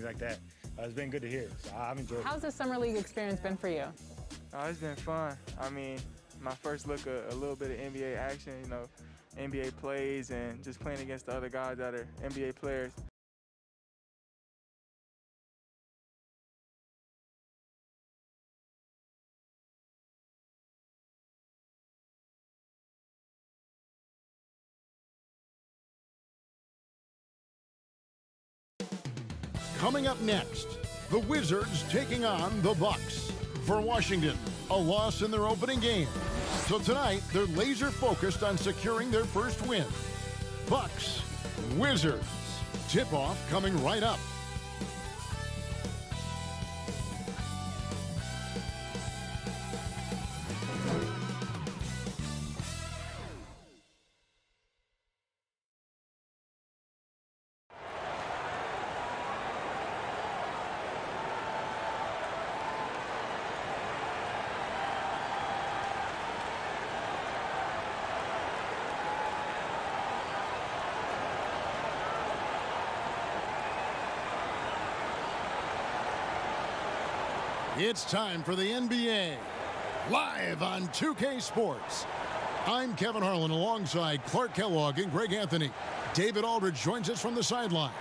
like that. It's been good to hear. So I've enjoyed it. How's the summer league experience been for you? It's been fun. I mean, my first look at a little bit of NBA action, you know, NBA plays and just playing against the other guys that are NBA players. Coming up next, the Wizards taking on the Bucks. For Washington, a loss in their opening game. So tonight, they're laser focused on securing their first win. Bucks, Wizards. Tip-off coming right up. It's time for the NBA, live on 2K Sports. I'm Kevin Harlan alongside Clark Kellogg and Greg Anthony. David Aldridge joins us from the sideline.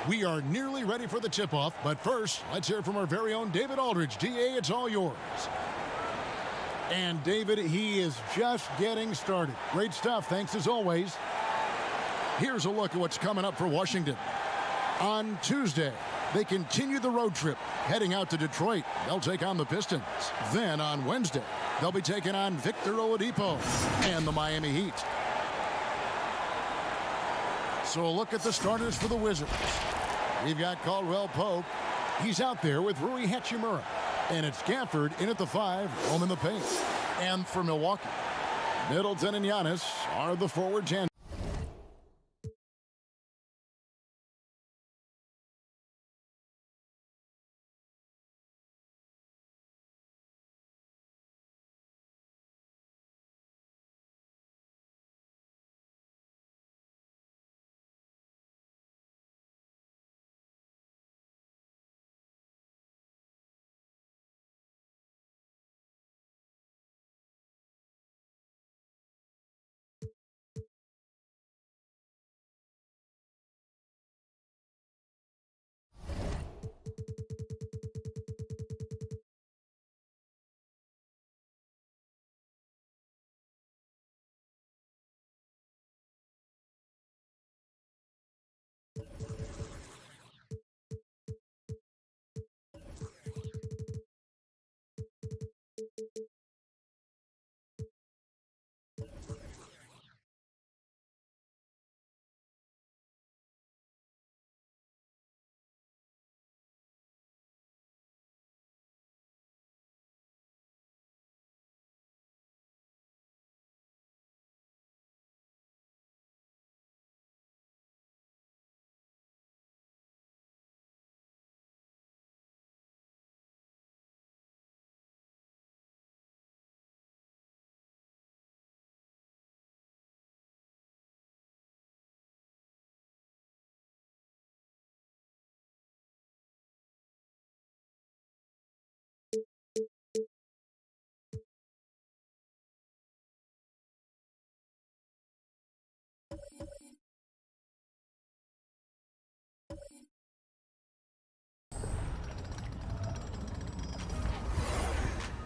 We are nearly ready for the tip-off, but first, let's hear from our very own David Aldridge. DA, it's all yours. And David, he is just getting started. Great stuff, thanks as always. Here's a look at what's coming up for Washington. On Tuesday, they continue the road trip, heading out to Detroit. They'll take on the Pistons. Then on Wednesday, they'll be taking on Victor Oladipo and the Miami Heat. So a look at the starters for the Wizards. We've got Caldwell Pope. He's out there with Rui Hachimura. And it's Gafford in at the 5, home in the paint. And for Milwaukee, Middleton and Giannis are the forward tandem.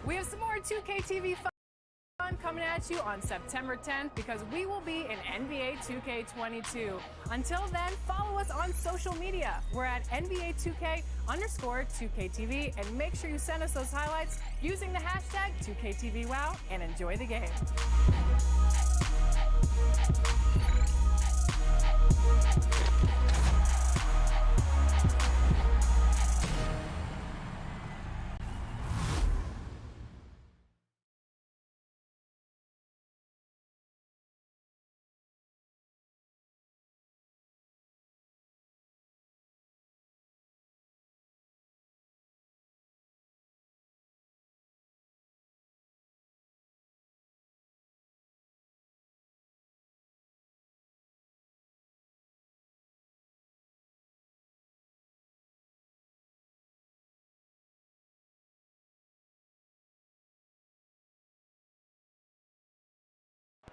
We have some more 2K TV fun coming at you on September 10th because we will be in NBA 2K22. Until then, follow us on social media. We're at NBA 2K_2KTV, and make sure you send us those highlights using the hashtag 2KTVWow and enjoy the game.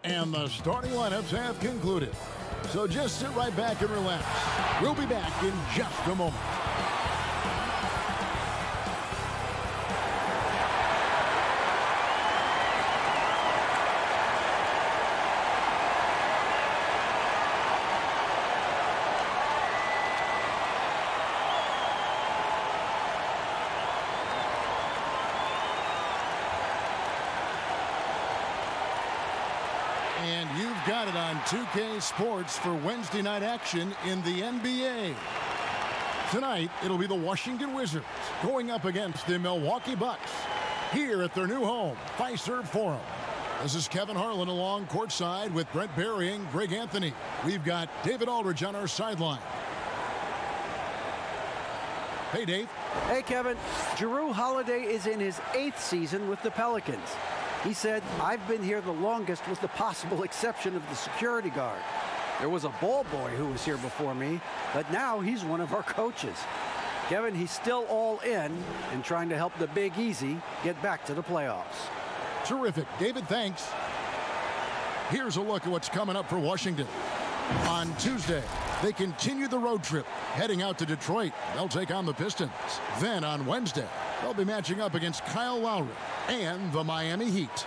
And the starting lineups have concluded. So just sit right back and relax. We'll be back in just a moment. And you've got it on 2K Sports for Wednesday night action in the NBA. Tonight, it'll be the Washington Wizards going up against the Milwaukee Bucks here at their new home, Fiserv Forum. This is Kevin Harlan along courtside with Brent Barry and Greg Anthony. We've got David Aldridge on our sideline. Hey, Dave. Hey, Kevin. Jrue Holiday is in his 8th season with the Pelicans. He said, "I've been here the longest with the possible exception of the security guard. There was a ball boy who was here before me, but now he's one of our coaches." Kevin, he's still all in and trying to help the Big Easy get back to the playoffs. Terrific. David, thanks. Here's a look at what's coming up for Washington. On Tuesday, they continue the road trip, heading out to Detroit. They'll take on the Pistons. Then on Wednesday, they'll be matching up against Kyle Lowry and the Miami Heat.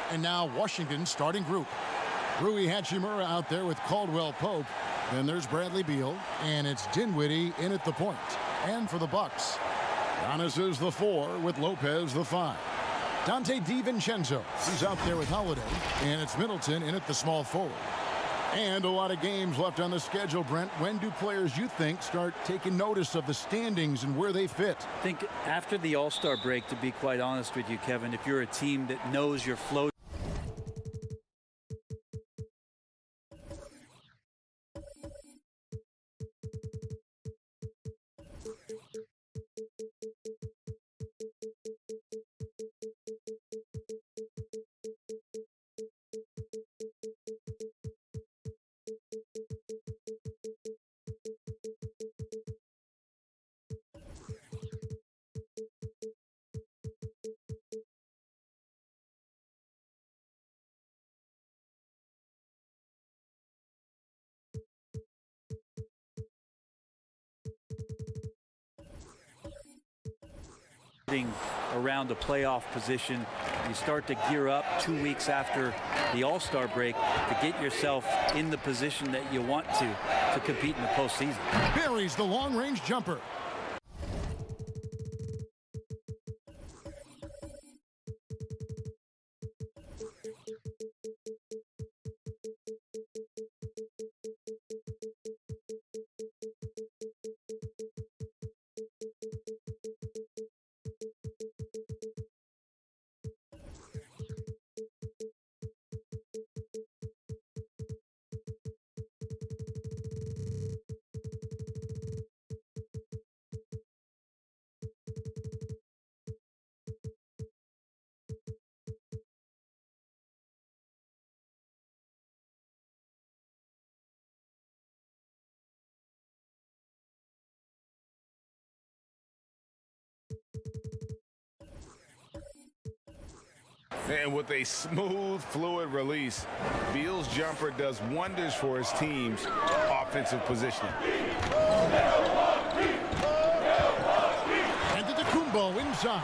And now Washington's starting group. Rui Hachimura out there with Caldwell Pope. Then there's Bradley Beal, and it's Dinwiddie in at the point. And for the Bucks, Giannis is the 4 with Lopez the 5. Dante DiVincenzo, he's out there with Holiday, and it's Middleton in at the small forward. And a lot of games left on the schedule, Brent. When do players you think start taking notice of the standings and where they fit? I think after the All-Star break, to be quite honest with you, Kevin, if you're a team that knows your flow. Around the playoff position, you start to gear up 2 weeks after the All-Star break to get yourself in the position that you want to compete in the postseason. Buries the long-range jumper. And with a smooth, fluid release, Beal's jumper does wonders for his team's offensive positioning. Antetokounmpo inside.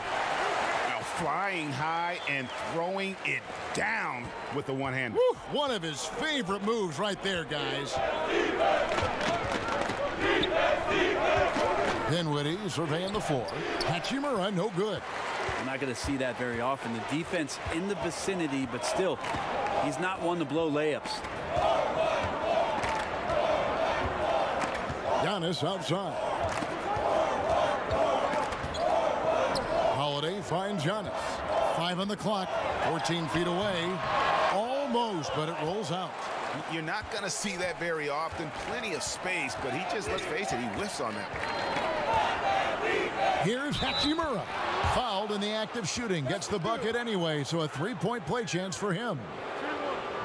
Now flying high and throwing it down with the one-hand. One of his favorite moves right there, guys. Dinwiddie surveying the floor. Hachimura, no good. You're not going to see that very often. The defense in the vicinity, but still, he's not one to blow layups. Giannis outside. Holiday finds Giannis. 5 on the clock, 14 feet away. Almost, but it rolls out. You're not going to see that very often. Plenty of space, but he just, let's face it, he whiffs on that. Here's Hachimura. Fouled in the act of shooting. Gets the bucket anyway, so a 3-point play chance for him.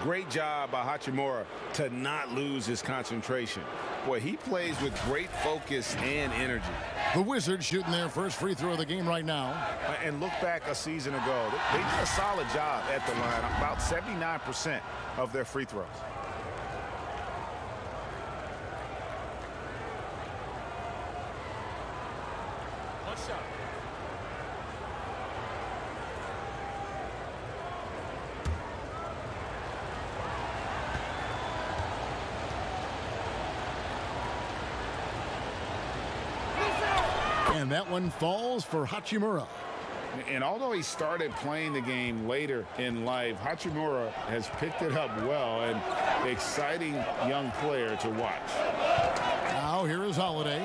Great job by Hachimura to not lose his concentration. Boy, he plays with great focus and energy. The Wizards shooting their first free throw of the game right now. And look back a season ago. They did a solid job at the line, about 79% of their free throws. One shot. And that one falls for Hachimura. And although he started playing the game later in life, Hachimura has picked it up well, and exciting young player to watch. Now here is Holiday.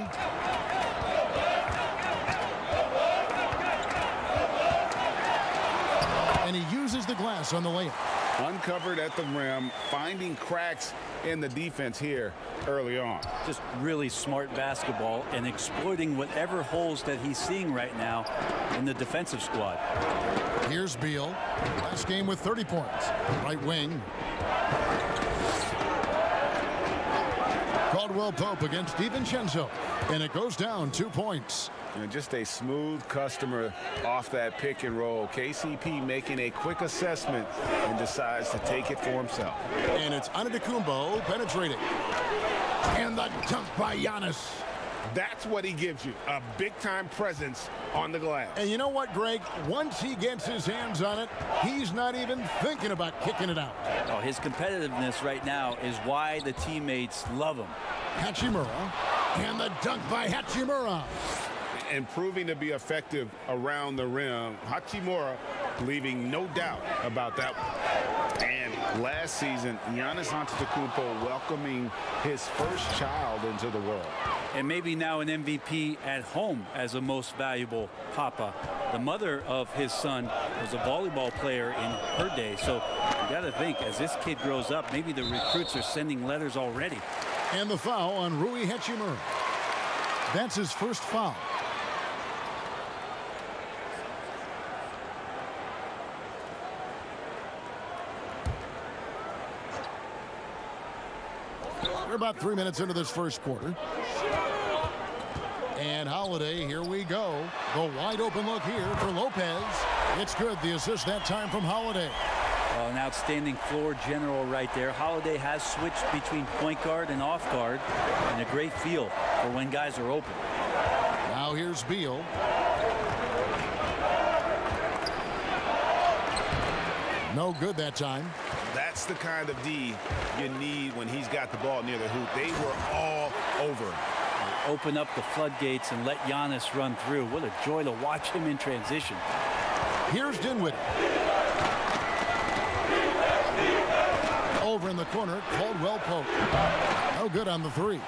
And he uses the glass on the layup. Uncovered at the rim, finding cracks in the defense here early on. Just really smart basketball and exploiting whatever holes that he's seeing right now in the defensive squad. Here's Beal. Last game with 30 points. Right wing. Caldwell Pope against DiVincenzo. And it goes down 2 points. And just a smooth customer off that pick and roll. KCP making a quick assessment and decides to take it for himself. And it's Antetokounmpo penetrating. And the dunk by Giannis. That's what he gives you, a big-time presence on the glass. And you know what, Greg? Once he gets his hands on it, he's not even thinking about kicking it out. Oh, his competitiveness right now is why the teammates love him. Hachimura. And the dunk by Hachimura. And proving to be effective around the rim. Hachimura leaving no doubt about that one. And last season, Giannis Antetokounmpo welcoming his first child into the world. And maybe now an MVP at home as a most valuable papa. The mother of his son was a volleyball player in her day. So you got to think, as this kid grows up, maybe the recruits are sending letters already. And the foul on Rui Hachimura. That's his first foul. We're about 3 minutes into this first quarter. And Holiday, here we go. The wide open look here for Lopez. It's good. The assist that time from Holiday. An outstanding floor general right there. Holiday has switched between point guard and off guard, and a great feel for when guys are open. Now here's Beal. No good that time. That's the kind of D you need when he's got the ball near the hoop. They were all over him. Open up the floodgates and let Giannis run through. What a joy to watch him in transition. Here's Dinwiddie. Over in the corner, Caldwell Pope. No good on the three.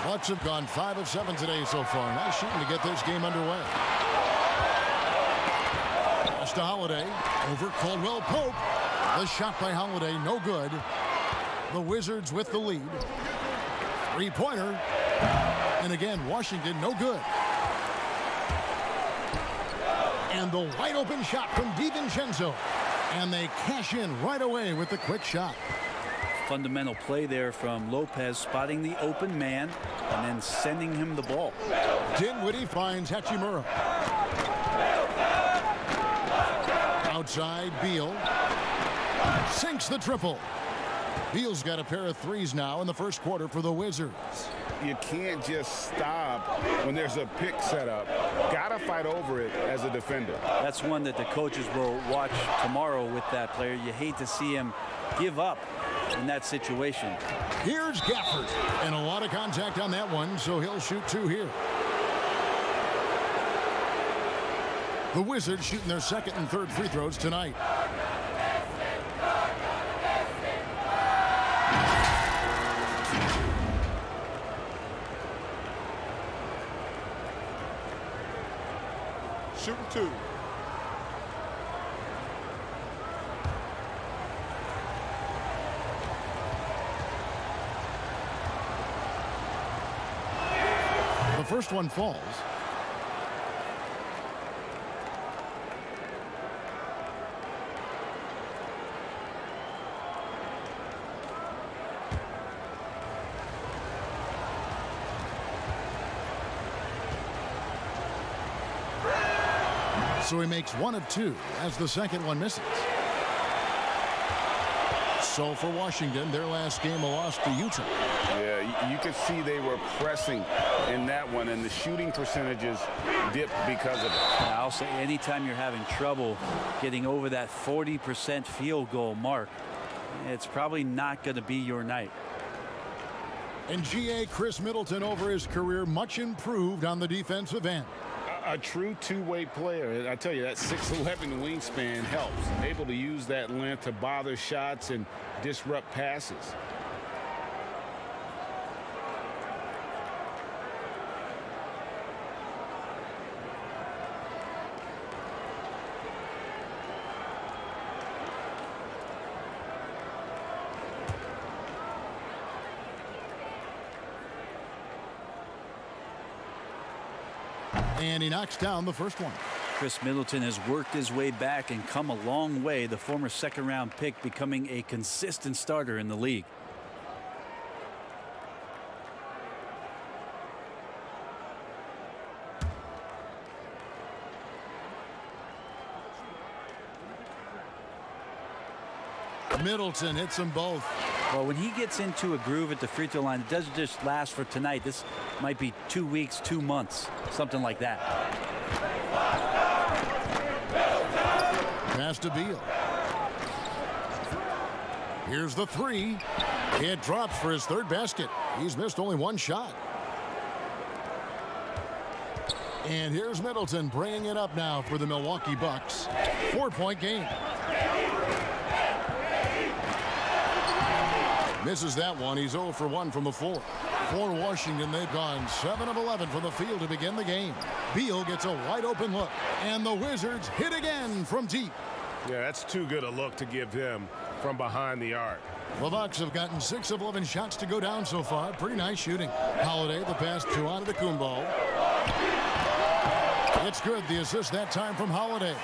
Bucks have gone 5 of 7 today so far. Nice shooting to get this game underway. Pass to Holiday. Over Caldwell Pope. The shot by Holiday, no good. The Wizards with the lead. Three-pointer. And again, Washington, no good. And the wide open shot from DiVincenzo. And they cash in right away with the quick shot. Fundamental play there from Lopez, spotting the open man and then sending him the ball. Dinwiddie finds Hachimura. Outside, Beal. Sinks the triple. Beal's got a pair of threes now in the first quarter for the Wizards. You can't just stop when there's a pick set up. Gotta fight over it as a defender. That's one that the coaches will watch tomorrow with that player. You hate to see him give up in that situation. Here's Gafford. And a lot of contact on that one, so he'll shoot 2 here. The Wizards shooting their second and third free throws tonight. Shooting 2. The first one falls. So he makes 1 of 2 as the second one misses. So for Washington, their last game a loss to Utah. Yeah, you could see they were pressing in that one, and the shooting percentages dipped because of it. I'll say anytime you're having trouble getting over that 40% field goal mark, it's probably not going to be your night. And GA Chris Middleton over his career much improved on the defensive end. A true two-way player. I tell you, that 6'11" wingspan helps. Able to use that length to bother shots and disrupt passes. And he knocks down the first one. Chris Middleton has worked his way back and come a long way. The former second-round pick becoming a consistent starter in the league. Middleton hits them both. Well, when he gets into a groove at the free throw line, it doesn't just last for tonight. This might be 2 weeks, 2 months, something like that. Pass to Beal. Here's the three. It drops for his third basket. He's missed only 1 shot. And here's Middleton bringing it up now for the Milwaukee Bucks. 4-point game. Misses that one. He's 0 for 1 from the floor. For Washington, they've gone 7 of 11 from the field to begin the game. Beal gets a wide open look, and the Wizards hit again from deep. Yeah, that's too good a look to give him from behind the arc. The Bucks have gotten 6 of 11 shots to go down so far. Pretty nice shooting. Holiday, the pass to Antetokounmpo. It's good. The assist that time from Holiday.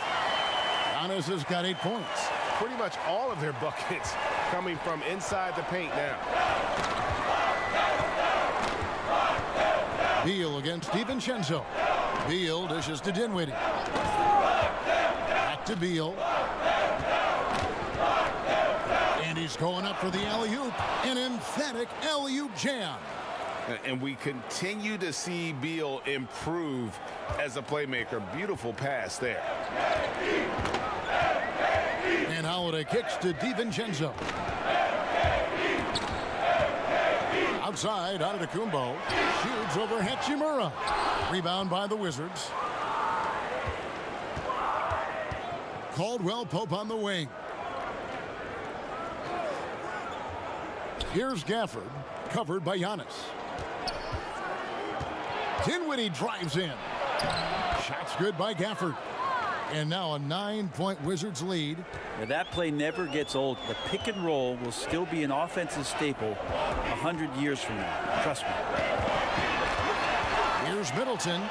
Giannis has got 8 points. Pretty much all of their buckets coming from inside the paint now. Beal against DiVincenzo. Beal dishes to Dinwiddie. Back to Beal. And he's going up for the alley-oop. An emphatic alley-oop jam. And we continue to see Beal improve as a playmaker. Beautiful pass there. And Holiday kicks to DiVincenzo. Outside, Antetokounmpo shoots over Hachimura. Rebound by the Wizards. Caldwell Pope on the wing. Here's Gafford, covered by Giannis. Dinwiddie drives in. Shots good by Gafford. And now a 9-point Wizards lead. Now that play never gets old. The pick and roll will still be an offensive staple 100 years from now. Trust me. Here's Middleton.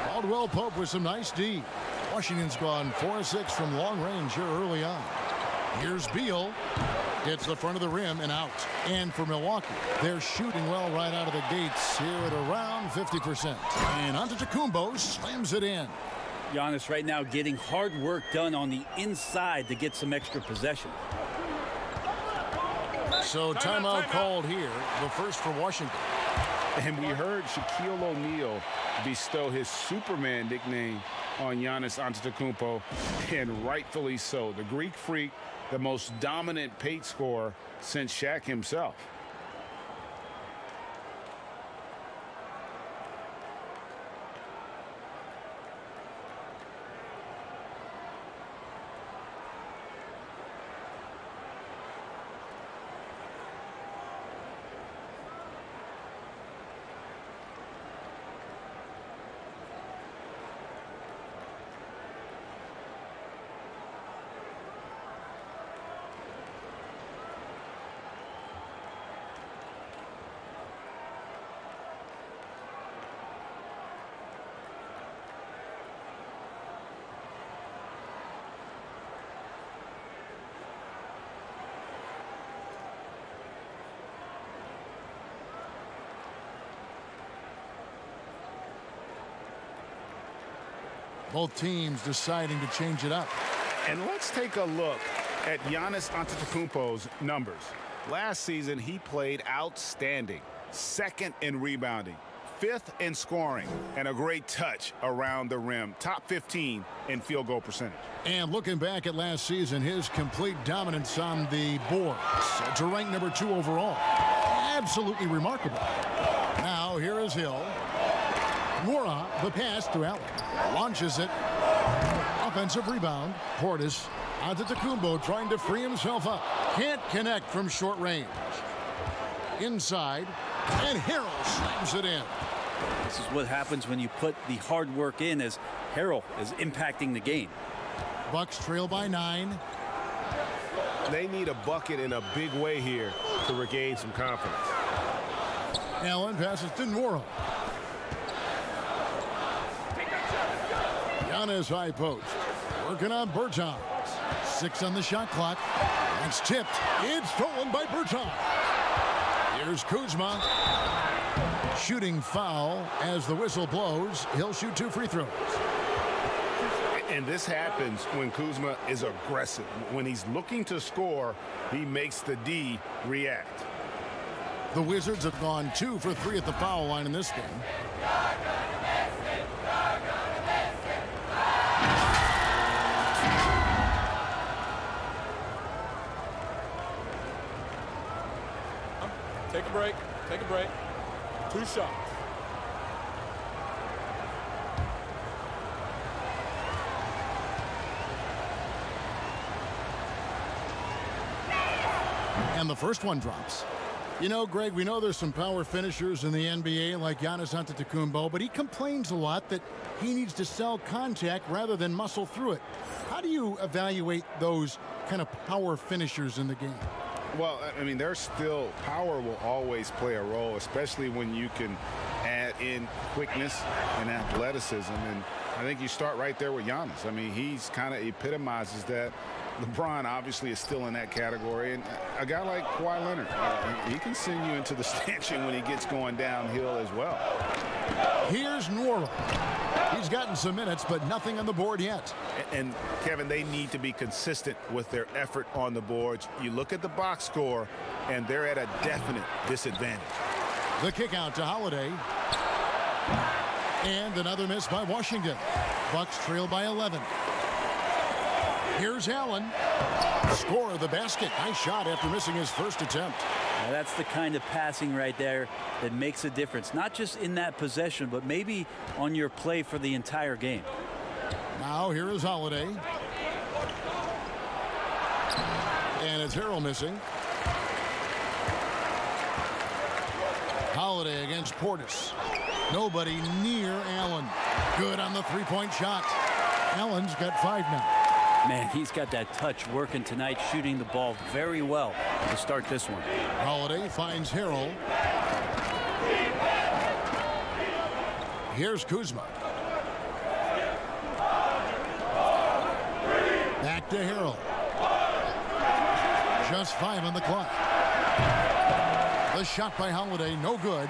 Caldwell Pope with some nice D. Washington's gone 4-6 from long range here early on. Here's Beal. Hits the front of the rim and out. And for Milwaukee, they're shooting well right out of the gates here at around 50%. And Antetokounmpo slams it in. Giannis right now getting hard work done on the inside to get some extra possession. So timeout called here, the first for Washington. And we heard Shaquille O'Neal bestow his Superman nickname on Giannis Antetokounmpo, and rightfully so. The Greek Freak, the most dominant paint scorer since Shaq himself. Both teams deciding to change it up. And let's take a look at Giannis Antetokounmpo's numbers. Last season, he played outstanding. 2nd in rebounding, 5th in scoring, and a great touch around the rim. Top 15 in field goal percentage. And looking back at last season, his complete dominance on the boards to rank number 2 overall. Absolutely remarkable. Now here is Hill. Mora, the pass to Allen. Launches it. Offensive rebound. Portis. Antetokounmpo trying to free himself up. Can't connect from short range. Inside. And Harrell slams it in. This is what happens when you put the hard work in, as Harrell is impacting the game. Bucks trail by 9. They need a bucket in a big way here to regain some confidence. Allen passes to Nora. Giannis high post. Working on Bertans. 6 on the shot clock. It's tipped. It's stolen by Bertans. Here's Kuzma. Shooting foul as the whistle blows. He'll shoot 2 free throws. And this happens when Kuzma is aggressive. When he's looking to score, he makes the D react. The Wizards have gone 2 for 3 at the foul line in this game. Take a break. Take a break. 2 shots. And the first one drops. You know, Greg, we know there's some power finishers in the NBA like Giannis Antetokounmpo, but he complains a lot that he needs to sell contact rather than muscle through it. How do you evaluate those kind of power finishers in the game? Well, I mean, there's still power will always play a role, especially when you can add in quickness and athleticism. And I think you start right there with Giannis. I mean, he's kind of epitomizes that. LeBron obviously is still in that category. And a guy like Kawhi Leonard, he can send you into the stanchion when he gets going downhill as well. Here's Nora. He's gotten some minutes, but nothing on the board yet. And Kevin, they need to be consistent with their effort on the boards. You look at the box score, and they're at a definite disadvantage. The kick out to Holiday. And another miss by Washington. Bucks trail by 11. Here's Allen. Score of the basket. Nice shot after missing his first attempt. Now that's the kind of passing right there that makes a difference, not just in that possession, but maybe on your play for the entire game. Now here is Holiday. And it's Harrell missing. Holiday against Portis. Nobody near Allen. Good on the three-point shot. Allen's got 5 now. Man, he's got that touch working tonight, shooting the ball very well to start this one. Holiday finds Harrell. Here's Kuzma. Back to Harrell. Just 5 on the clock. The shot by Holiday, no good.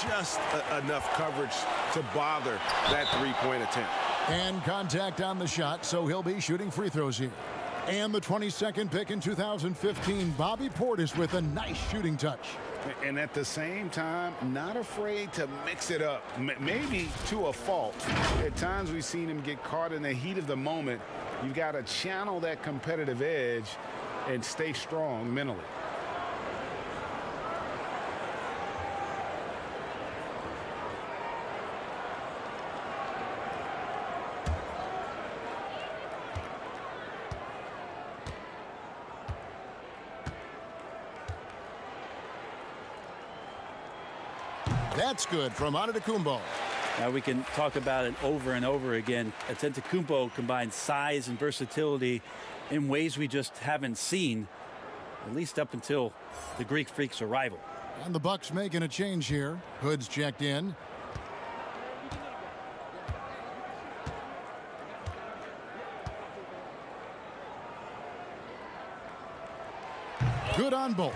Just enough coverage to bother that three-point attempt. And contact on the shot, so he'll be shooting free throws here. And the 22nd pick in 2015, Bobby Portis with a nice shooting touch. And at the same time, not afraid to mix it up, maybe to a fault. At times we've seen him get caught in the heat of the moment. You've got to channel that competitive edge and stay strong mentally. That's good from Antetokounmpo. Now we can talk about it over and over again. Antetokounmpo combines size and versatility in ways we just haven't seen, at least up until the Greek Freak's arrival. And the Bucks making a change here. Hood's checked in. Good on both.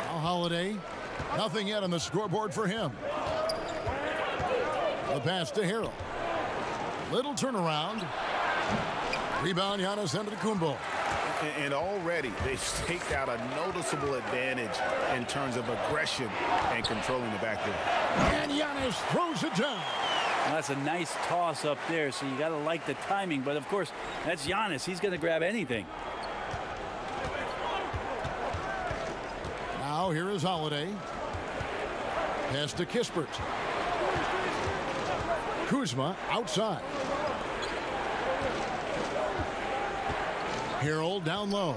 Now Holiday. Nothing yet on the scoreboard for him. The pass to Harrell. Little turnaround. Rebound, Giannis Antetokounmpo. And already they've staked out a noticeable advantage in terms of aggression and controlling the backcourt. And Giannis throws it down. Well, that's a nice toss up there, so you got to like the timing. But, of course, that's Giannis. He's going to grab anything. Now here is Holiday. Pass to Kispert. Kuzma outside. Harrell down low.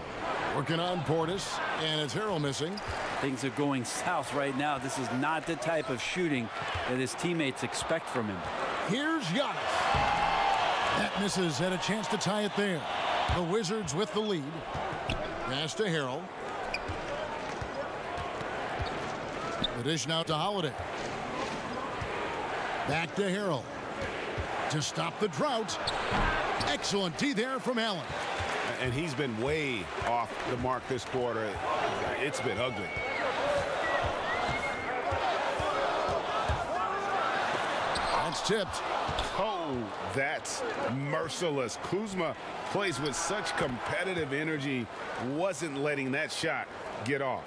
Working on Portis, and it's Harrell missing. Things are going south right now. This is not the type of shooting that his teammates expect from him. Here's Giannis. That misses. Had a chance to tie it there. The Wizards with the lead. Pass to Harrell. The dish now to Holiday. Back to Harrell. To stop the drought. Excellent D there from Allen. And he's been way off the mark this quarter. It's been ugly. That's tipped. Oh, that's merciless. Kuzma plays with such competitive energy. Wasn't letting that shot get off.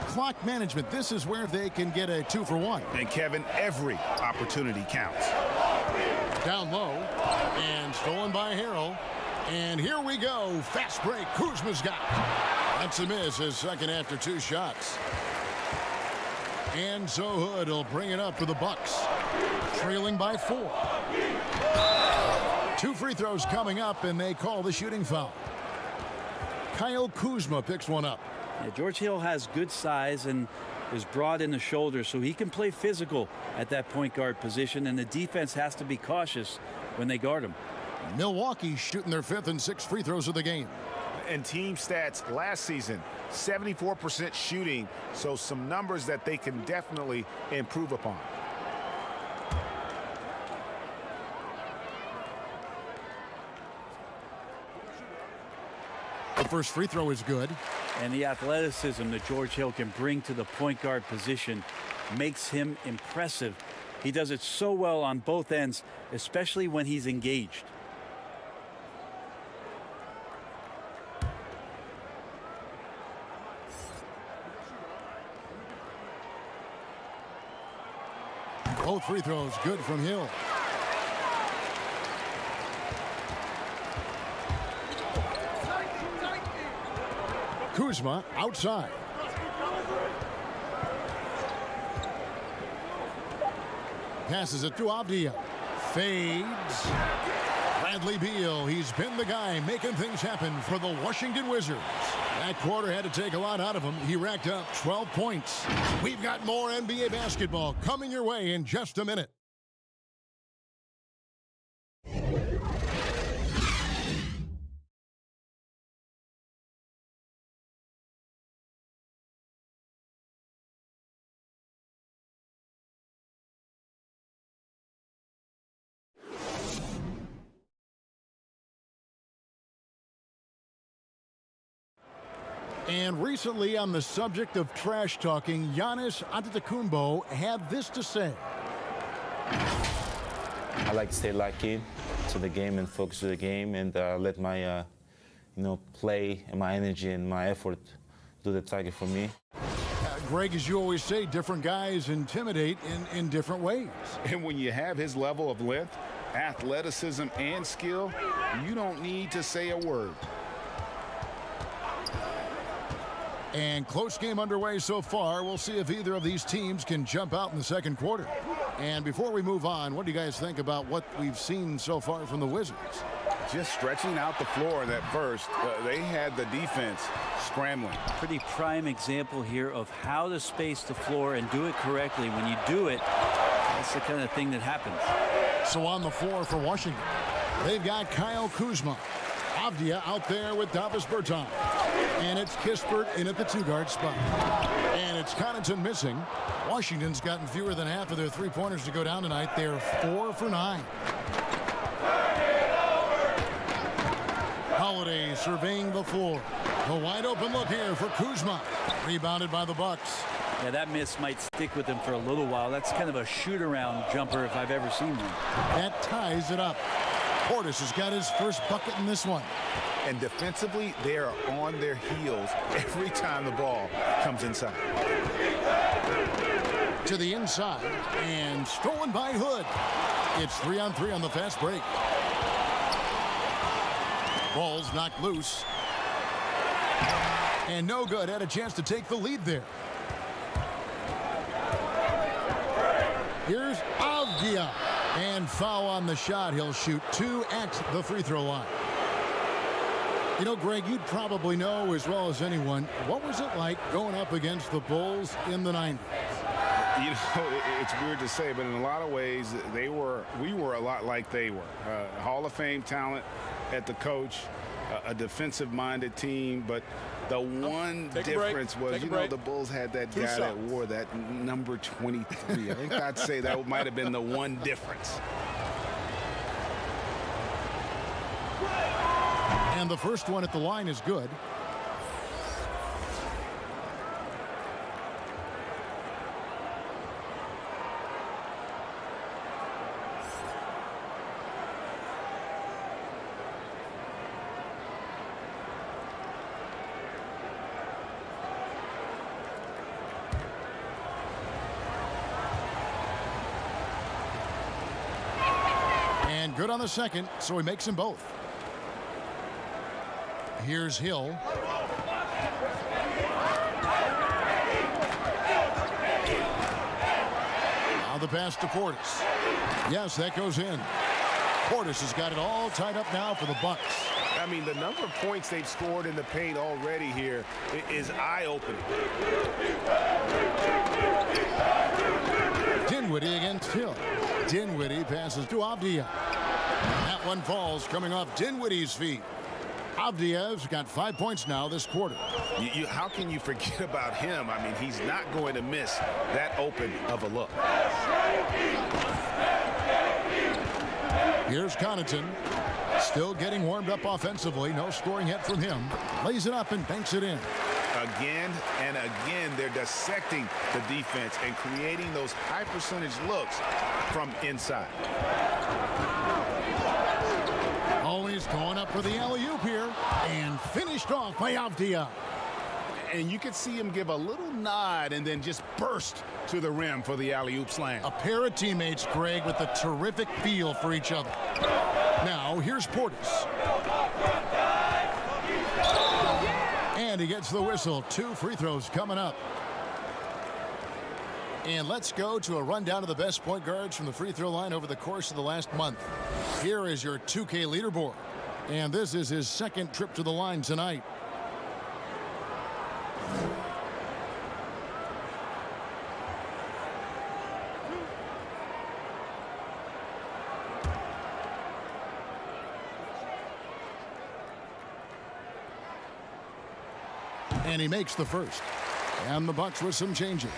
Clock management. This is where they can get a 2-for-1. And Kevin, every opportunity counts. Down low and stolen by Harrell. And here we go. Fast break. Kuzma's got it. That's a miss. His second after 2 shots. And so Hood will bring it up for the Bucks. Trailing by 4. 2 free throws coming up, and they call the shooting foul. Kyle Kuzma picks one up. Yeah, George Hill has good size and is broad in the shoulders, so he can play physical at that point guard position, and the defense has to be cautious when they guard him. Milwaukee shooting their 5th and 6th free throws of the game. And team stats last season, 74% shooting, so some numbers that they can definitely improve upon. The first free throw is good. And the athleticism that George Hill can bring to the point guard position makes him impressive. He does it so well on both ends, especially when he's engaged. Both free throws good from Hill. Kuzma outside. Passes it to Avdia. Fades. Bradley Beal, he's been the guy making things happen for the Washington Wizards. That quarter had to take a lot out of him. He racked up 12 points. We've got more NBA basketball coming your way in just a minute. And recently, on the subject of trash talking, Giannis Antetokounmpo had this to say. I like to stay locked in to the game and focus on the game and let my, play and my energy and my effort do the target for me. Greg, as you always say, different guys intimidate in different ways. And when you have his level of length, athleticism, and skill, you don't need to say a word. And close game underway so far. We'll see if either of these teams can jump out in the second quarter. And before we move on, what do you guys think about what we've seen so far from the Wizards? Just stretching out the floor in that first. They had the defense scrambling. Pretty prime example here of how to space the floor and do it correctly. When you do it, that's the kind of thing that happens. So on the floor for Washington, they've got Kyle Kuzma. Avdia out there with Davis Bertans. And it's Kispert in at the 2-guard spot. And it's Connaughton missing. Washington's gotten fewer than half of their three-pointers to go down tonight. They're 4 for 9. Holiday surveying the floor. The wide open look here for Kuzma. Rebounded by the Bucks. Yeah, that miss might stick with him for a little while. That's kind of a shoot-around jumper if I've ever seen one. That ties it up. Portis has got his first bucket in this one. And defensively, they are on their heels every time the ball comes inside. To the inside, and stolen by Hood. It's 3-on-3 on the fast break. Ball's knocked loose. And no good. Had a chance to take the lead there. Here's Avdia. And foul on the shot. He'll shoot 2 at the free throw line. You know, Greg, you'd probably know as well as anyone, what was it like going up against the Bulls in the 90s? You know, it's weird to say, but in a lot of ways, we were a lot like they were. Hall of Fame talent at the coach, a defensive-minded team, but the one difference was, you know, the Bulls had that guy that wore that number 23. I think I'd say that might have been the one difference. And the first one at the line is good. And good on the second, so he makes them both. Here's Hill. Now the pass to Portis. Yes, that goes in. Portis has got it all tied up now for the Bucks. I mean, the number of points they've scored in the paint already here is eye-opening. Dinwiddie against Hill. Dinwiddie passes to Avdia. That one falls coming off Dinwiddie's feet. Avdia's got 5 points now this quarter. How can you forget about him? I mean, he's not going to miss that open of a look. Here's Connaughton. Still getting warmed up offensively. No scoring yet from him. Lays it up and banks it in. Again and again, they're dissecting the defense and creating those high percentage looks from inside. Always going up for the alley-oop here. And finished off by Avdia. And you could see him give a little nod and then just burst to the rim for the alley-oop slam. A pair of teammates, Greg, with a terrific feel for each other. Now, here's Portis. And he gets the whistle. 2 free throws coming up. And let's go to a rundown of the best point guards from the free throw line over the course of the last month. Here is your 2K leaderboard. And this is his second trip to the line tonight. And he makes the first. And the Bucks with some changes.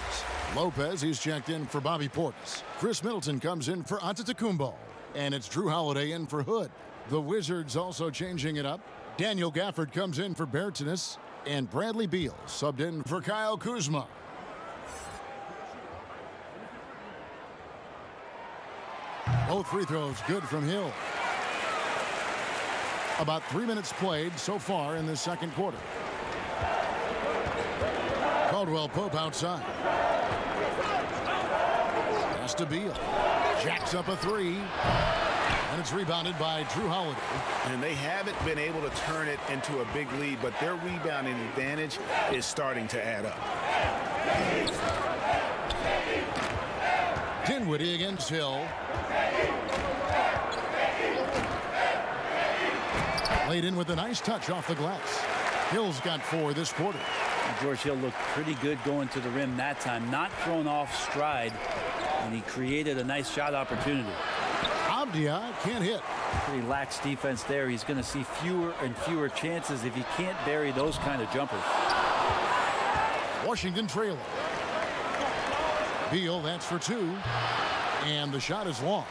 Lopez, he's checked in for Bobby Portis. Chris Middleton comes in for Antetokounmpo. And it's Drew Holiday in for Hood. The Wizards also changing it up. Daniel Gafford comes in for Bertans. And Bradley Beal subbed in for Kyle Kuzma. Both free throws good from Hill. About 3 minutes played so far in this second quarter. Caldwell Pope outside. Pass to Beal. Jacks up a 3. And it's rebounded by Drew Holiday. And they haven't been able to turn it into a big lead, but their rebounding advantage is starting to add up. Dinwiddie against Hill. Laid in with a nice touch off the glass. Hill's got 4 this quarter. George Hill looked pretty good going to the rim that time, not thrown off stride, and he created a nice shot opportunity. Avdia can't hit. Pretty lax defense there. He's going to see fewer and fewer chances if he can't bury those kind of jumpers. Washington trailing. Beal, that's for 2. And the shot is long.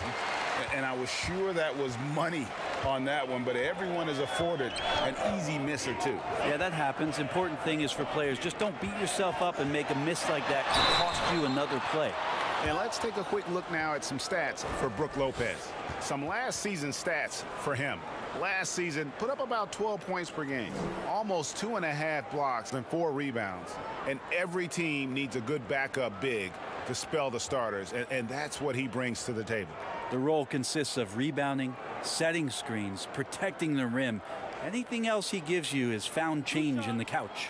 And I was sure that was money on that one, but everyone is afforded an easy miss or two. Yeah, that happens. Important thing is for players, just don't beat yourself up and make a miss like that could cost you another play. And let's take a quick look now at some stats for Brook Lopez. Some last season stats for him. Last season, put up about 12 points per game, almost 2.5 blocks and 4 rebounds. And every team needs a good backup big to spell the starters, and that's what he brings to the table. The role consists of rebounding, setting screens, protecting the rim. Anything else he gives you is found change in the couch.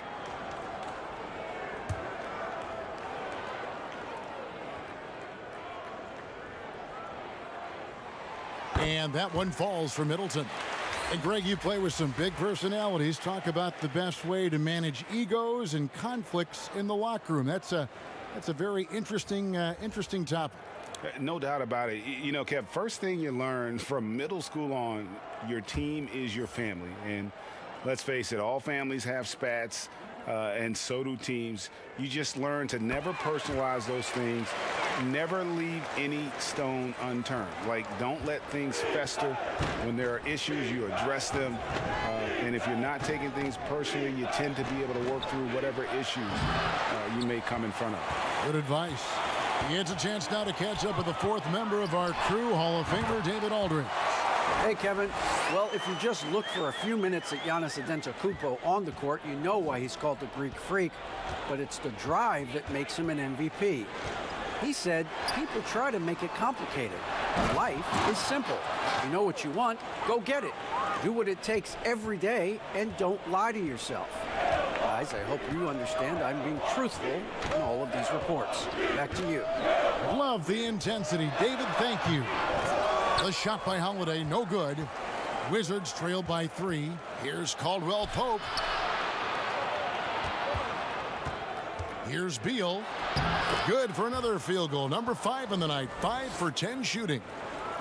And that one falls for Middleton. And Greg, you play with some big personalities. Talk about the best way to manage egos and conflicts in the locker room. That's a very interesting topic. No doubt about it. You know, Kev, first thing you learn from middle school on, your team is your family. And let's face it, all families have spats, and so do teams. You just learn to never personalize those things. Never leave any stone unturned. Like, don't let things fester. When there are issues, you address them. And if you're not taking things personally, you tend to be able to work through whatever issues you may come in front of. Good advice. He gets a chance now to catch up with the fourth member of our crew, Hall of Famer David Aldridge. Hey, Kevin. Well, if you just look for a few minutes at Giannis Antetokounmpo on the court, you know why he's called the Greek Freak. But it's the drive that makes him an MVP. He said people try to make it complicated. Life is simple. You know what you want, go get it. Do what it takes every day and don't lie to yourself. Guys, I hope you understand I'm being truthful in all of these reports. Back to you. Love the intensity. David, thank you. The shot by Holiday, no good. Wizards trail by 3. Here's Caldwell Pope. Here's Beal. Good for another field goal. Number 5 in the night. 5 for 10 shooting.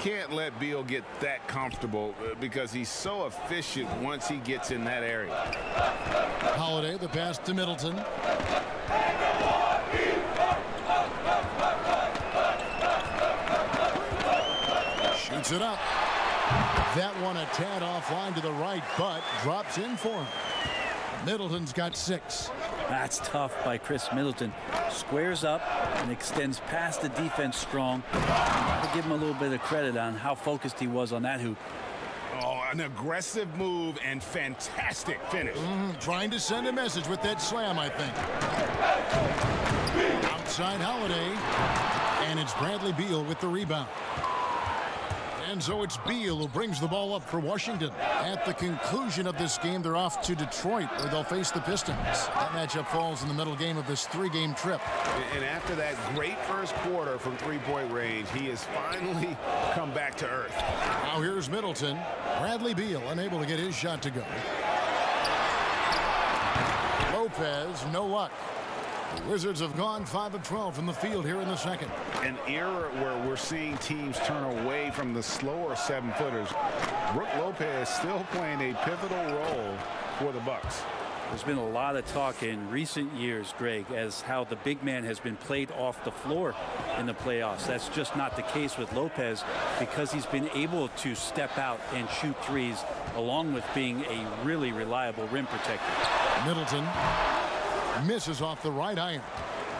Can't let Beal get that comfortable because he's so efficient once he gets in that area. Holiday, the pass to Middleton. Shoots it up. That one a tad offline to the right, but drops in for him. Middleton's got 6. That's tough by Chris Middleton. Squares up and extends past the defense strong. I'll give him a little bit of credit on how focused he was on that hoop. Oh, an aggressive move and fantastic finish. Trying to send a message with that slam, I think. Outside Holiday. And it's Bradley Beal with the rebound. And so it's Beal who brings the ball up for Washington. At the conclusion of this game, they're off to Detroit, where they'll face the Pistons. That matchup falls in the middle game of this 3-game trip. And after that great first quarter from three-point range, he has finally come back to earth. Now here's Middleton. Bradley Beal unable to get his shot to go. Lopez, no luck. The Wizards have gone 5 of 12 from the field here in the second. An era where we're seeing teams turn away from the slower 7-footers. Brook Lopez still playing a pivotal role for the Bucks. There's been a lot of talk in recent years, Greg, as how the big man has been played off the floor in the playoffs. That's just not the case with Lopez because he's been able to step out and shoot threes along with being a really reliable rim protector. Middleton misses off the right iron.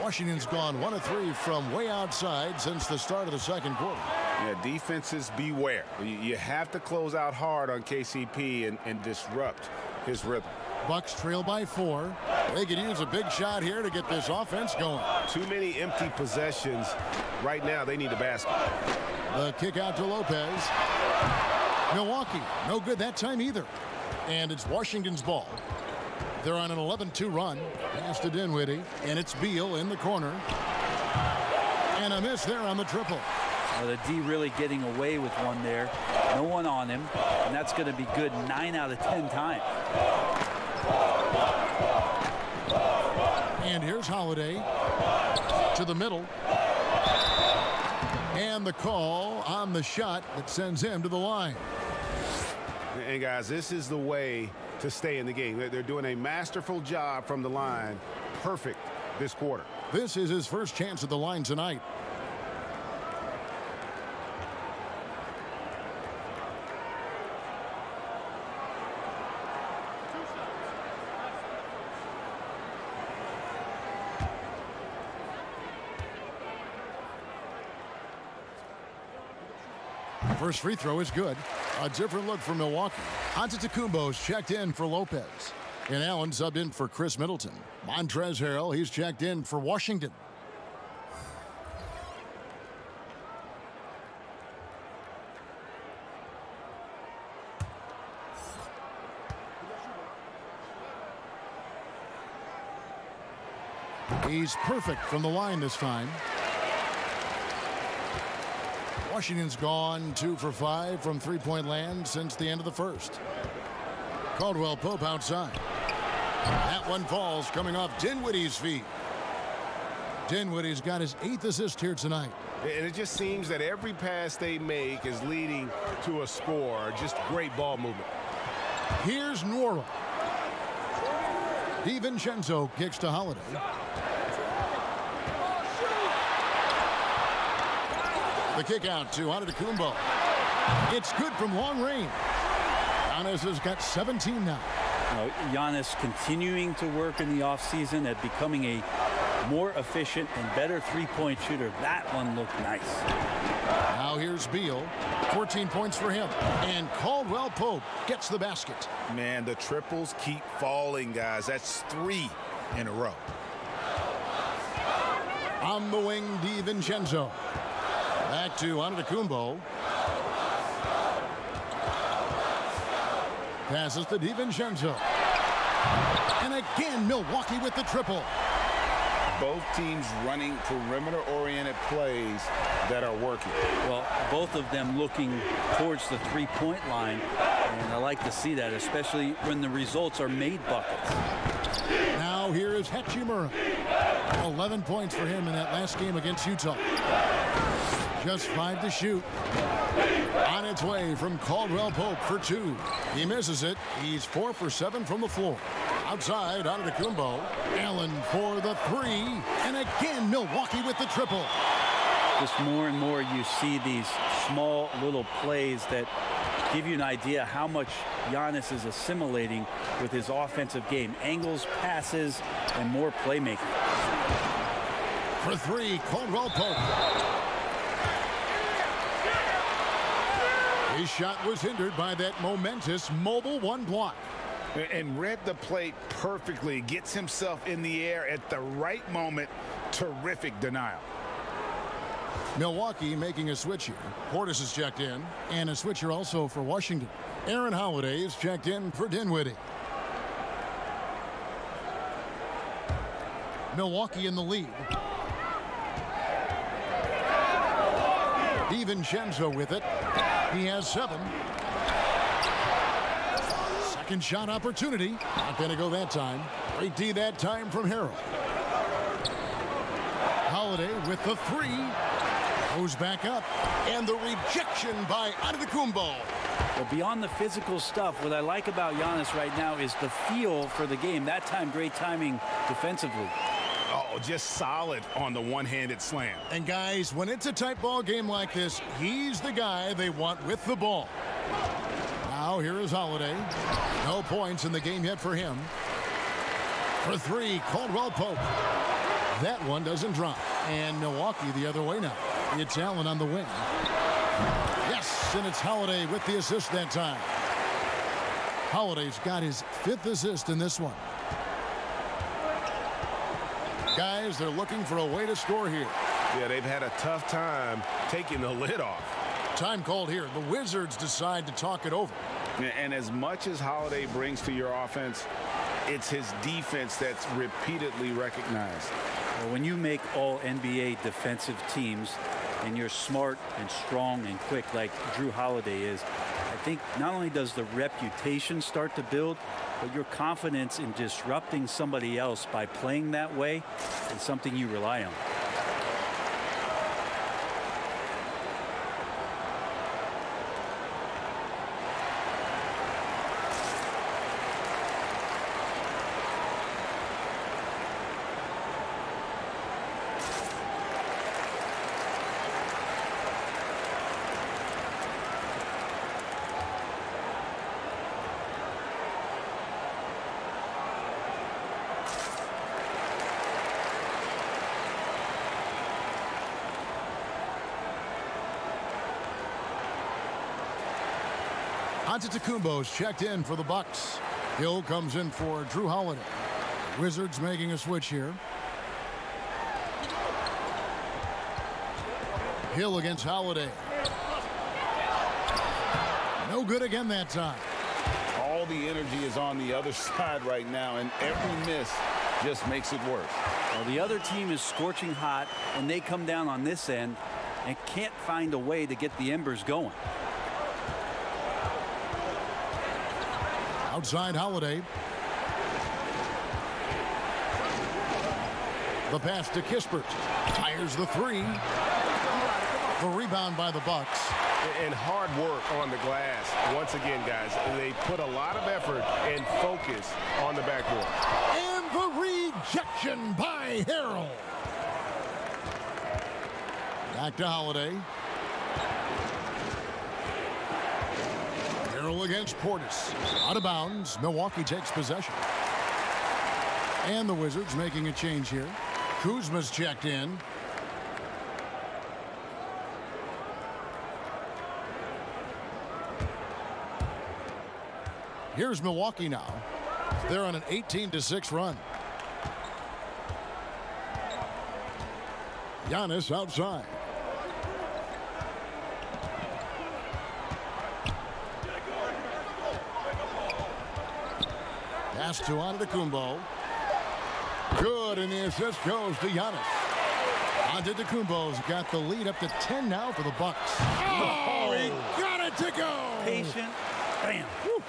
Washington's gone 1 of 3 from way outside since the start of the second quarter. Yeah, defenses beware. You have to close out hard on KCP and disrupt his rhythm. Bucks trail by 4. They could use a big shot here to get this offense going. Too many empty possessions. Right now, they need a basket. The kick out to Lopez. Milwaukee, no good that time either. And it's Washington's ball. They're on an 11-2 run. Pass to Dinwiddie, and it's Beal in the corner. And a miss there on the triple. The D really getting away with one there. No one on him, and that's going to be good 9 out of 10 times. And here's Holiday to the middle. And the call on the shot that sends him to the line. And guys, this is the way to stay in the game. They're doing a masterful job from the line. Perfect this quarter. This is his first chance at the line tonight. First free throw is good. A different look for Milwaukee. Antetokounmpo's checked in for Lopez. And Allen subbed in for Chris Middleton. Montrezl Harrell, he's checked in for Washington. He's perfect from the line this time. Washington's gone 2 for 5 from three-point land since the end of the first. Caldwell Pope outside. That one falls coming off Dinwiddie's feet. Dinwiddie's got his 8th assist here tonight. And it just seems that every pass they make is leading to a score. Just great ball movement. Here's Nwora. DiVincenzo kicks to Holiday. The kick out to Antetokounmpo. It's good from long range. Giannis has got 17 now. Giannis continuing to work in the offseason at becoming a more efficient and better three-point shooter. That one looked nice. Now here's Beal. 14 points for him. And Caldwell Pope gets the basket. Man, the triples keep falling, guys. That's 3 in a row. On the wing, DiVincenzo. Back to Antetokounmpo. Passes to DiVincenzo. And again, Milwaukee with the triple. Both teams running perimeter-oriented plays that are working. Well, both of them looking towards the three-point line, and I like to see that, especially when the results are made buckets. Now here is Hachimura. 11 points for him in that last game against Utah. Just 5 to shoot. On its way from Caldwell Pope for 2. He misses it. He's 4 for 7 from the floor. Outside, Antetokounmpo. Allen for the 3. And again, Milwaukee with the triple. Just more and more you see these small little plays that give you an idea how much Giannis is assimilating with his offensive game. Angles, passes, and more playmaking. For 3, Caldwell Pope. His shot was hindered by that momentous mobile 1 block. And read the play perfectly. Gets himself in the air at the right moment. Terrific denial. Milwaukee making a switch here. Portis is checked in. And a switcher also for Washington. Aaron Holiday is checked in for Dinwiddie. Milwaukee in the lead. DiVincenzo with it. He has 7. Second shot opportunity. Not going to go that time. Great D that time from Harrell. Holiday with the 3. Goes back up. And the rejection by Antetokounmpo. But beyond the physical stuff, what I like about Giannis right now is the feel for the game. That time, great timing defensively. Oh, just solid on the one-handed slam. And guys, when it's a tight ball game like this, he's the guy they want with the ball. Now here is Holiday. No points in the game yet for him. For 3, Caldwell Pope. That one doesn't drop. And Milwaukee the other way now. It's Allen on the wing. Yes, and it's Holiday with the assist that time. Holiday's got his 5th assist in this one. Guys, they're looking for a way to score here. Yeah, they've had a tough time taking the lid off. Time called here. The Wizards decide to talk it over. And as much as Holiday brings to your offense, it's his defense that's repeatedly recognized. Well, when you make all NBA defensive teams and you're smart and strong and quick like Drew Holiday is, I think not only does the reputation start to build, but your confidence in disrupting somebody else by playing that way is something you rely on. Antetokounmpo's checked in for the Bucks. Hill comes in for Drew Holiday. Wizards making a switch here. Hill against Holiday. No good again that time. All the energy is on the other side right now, and every miss just makes it worse. Well, the other team is scorching hot, and they come down on this end and can't find a way to get the embers going. Outside Holiday. The pass to Kispert. Fires the three. The rebound by the Bucks. And hard work on the glass. Once again, guys, they put a lot of effort and focus on the backboard. And the rejection by Harrell. Back to Holiday. Harrell against Portis. Out of bounds. Milwaukee takes possession. And the Wizards making a change here. Kuzma's checked in. Here's Milwaukee now. They're on an 18-6 run. Giannis outside. Pass to Antetokounmpo. Good, and the assist goes to Giannis. Antetokounmpo's got the lead up to 10 now for the Bucks. Oh, he got it to go. Patient. Bam. Woo.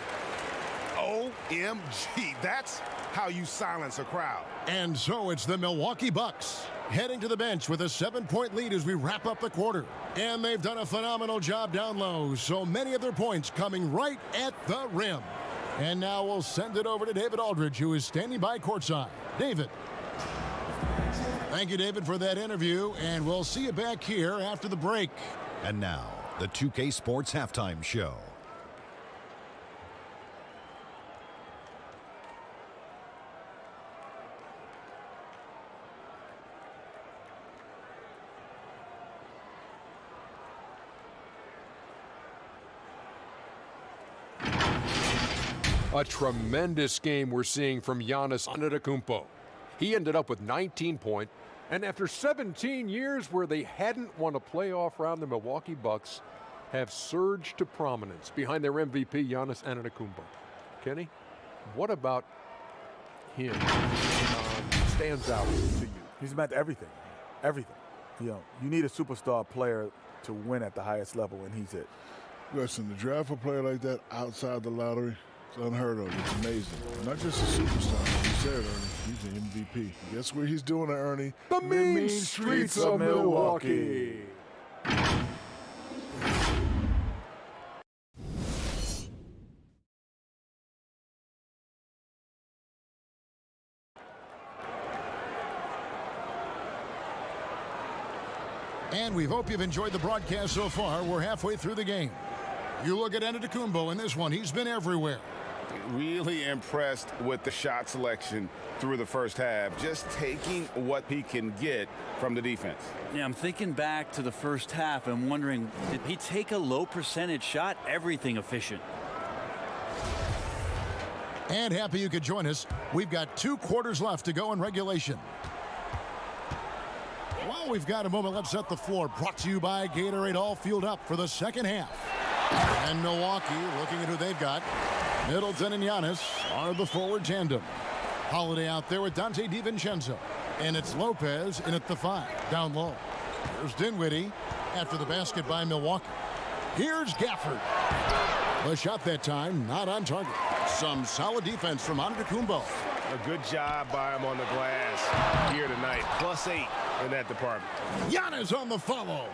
OMG, that's how you silence a crowd. And so it's the Milwaukee Bucks heading to the bench with a 7-point lead as we wrap up the quarter. And they've done a phenomenal job down low, so many of their points coming right at the rim. And now we'll send it over to David Aldridge, who is standing by courtside. David. Thank you, David, for that interview, and we'll see you back here after the break. And now, the 2K Sports Halftime Show. A tremendous game we're seeing from Giannis Antetokounmpo. He ended up with 19 points, and after 17 years where they hadn't won a playoff round, the Milwaukee Bucks have surged to prominence behind their MVP, Giannis Antetokounmpo. Kenny, what about him stands out to you? He's meant everything. Everything. You know, you need a superstar player to win at the highest level, and he's it. Listen, to draft a player like that outside the lottery, it's unheard of. It's amazing. Not just a superstar. You said, Ernie, he's an MVP. Guess where he's doing it, Ernie? The mean streets of Milwaukee. And we hope you've enjoyed the broadcast so far. We're halfway through the game. You look at Antetokounmpo in this one. He's been everywhere. Really impressed with the shot selection through the first half. Just taking what he can get from the defense. Yeah, I'm thinking back to the first half and wondering, did he take a low percentage shot? Everything efficient. And happy you could join us. We've got 2 quarters left to go in regulation. Well, we've got a moment. Let's set the floor. Brought to you by Gatorade. All fueled up for the second half. And Milwaukee, looking at who they've got. Middleton and Giannis are the forward tandem. Holiday out there with Dante DiVincenzo. And it's Lopez in at the 5, down low. Here's Dinwiddie after the basket by Milwaukee. Here's Gafford. The shot that time, not on target. Some solid defense from Antetokounmpo. A good job by him on the glass here tonight. +8 in that department. Giannis on the follow.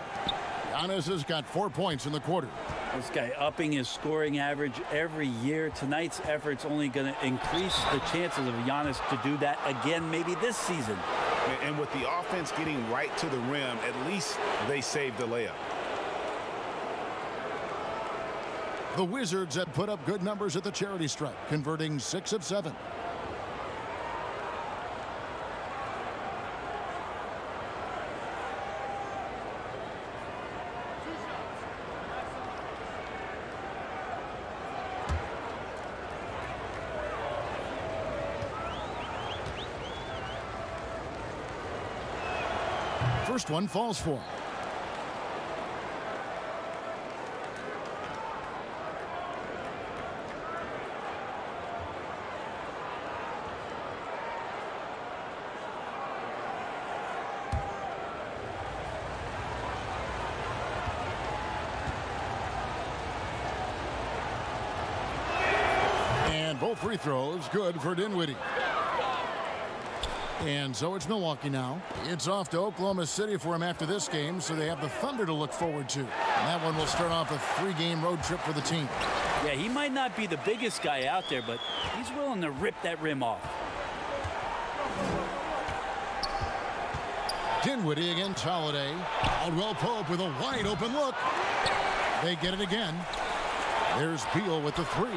Giannis has got 4 points in the quarter. This guy upping his scoring average every year. Tonight's effort's only going to increase the chances of Giannis to do that again maybe this season. And with the offense getting right to the rim, at least they saved the layup. The Wizards have put up good numbers at the charity stripe, converting 6 of 7. First one falls for him. And both free throws good for Dinwiddie. And so it's Milwaukee now. It's off to Oklahoma City for him after this game, so they have the Thunder to look forward to. And that one will start off a 3-game road trip for the team. Yeah, he might not be the biggest guy out there, but he's willing to rip that rim off. Dinwiddie against Holiday. Caldwell Pope with a wide open look. They get it again. There's Beal with the 3.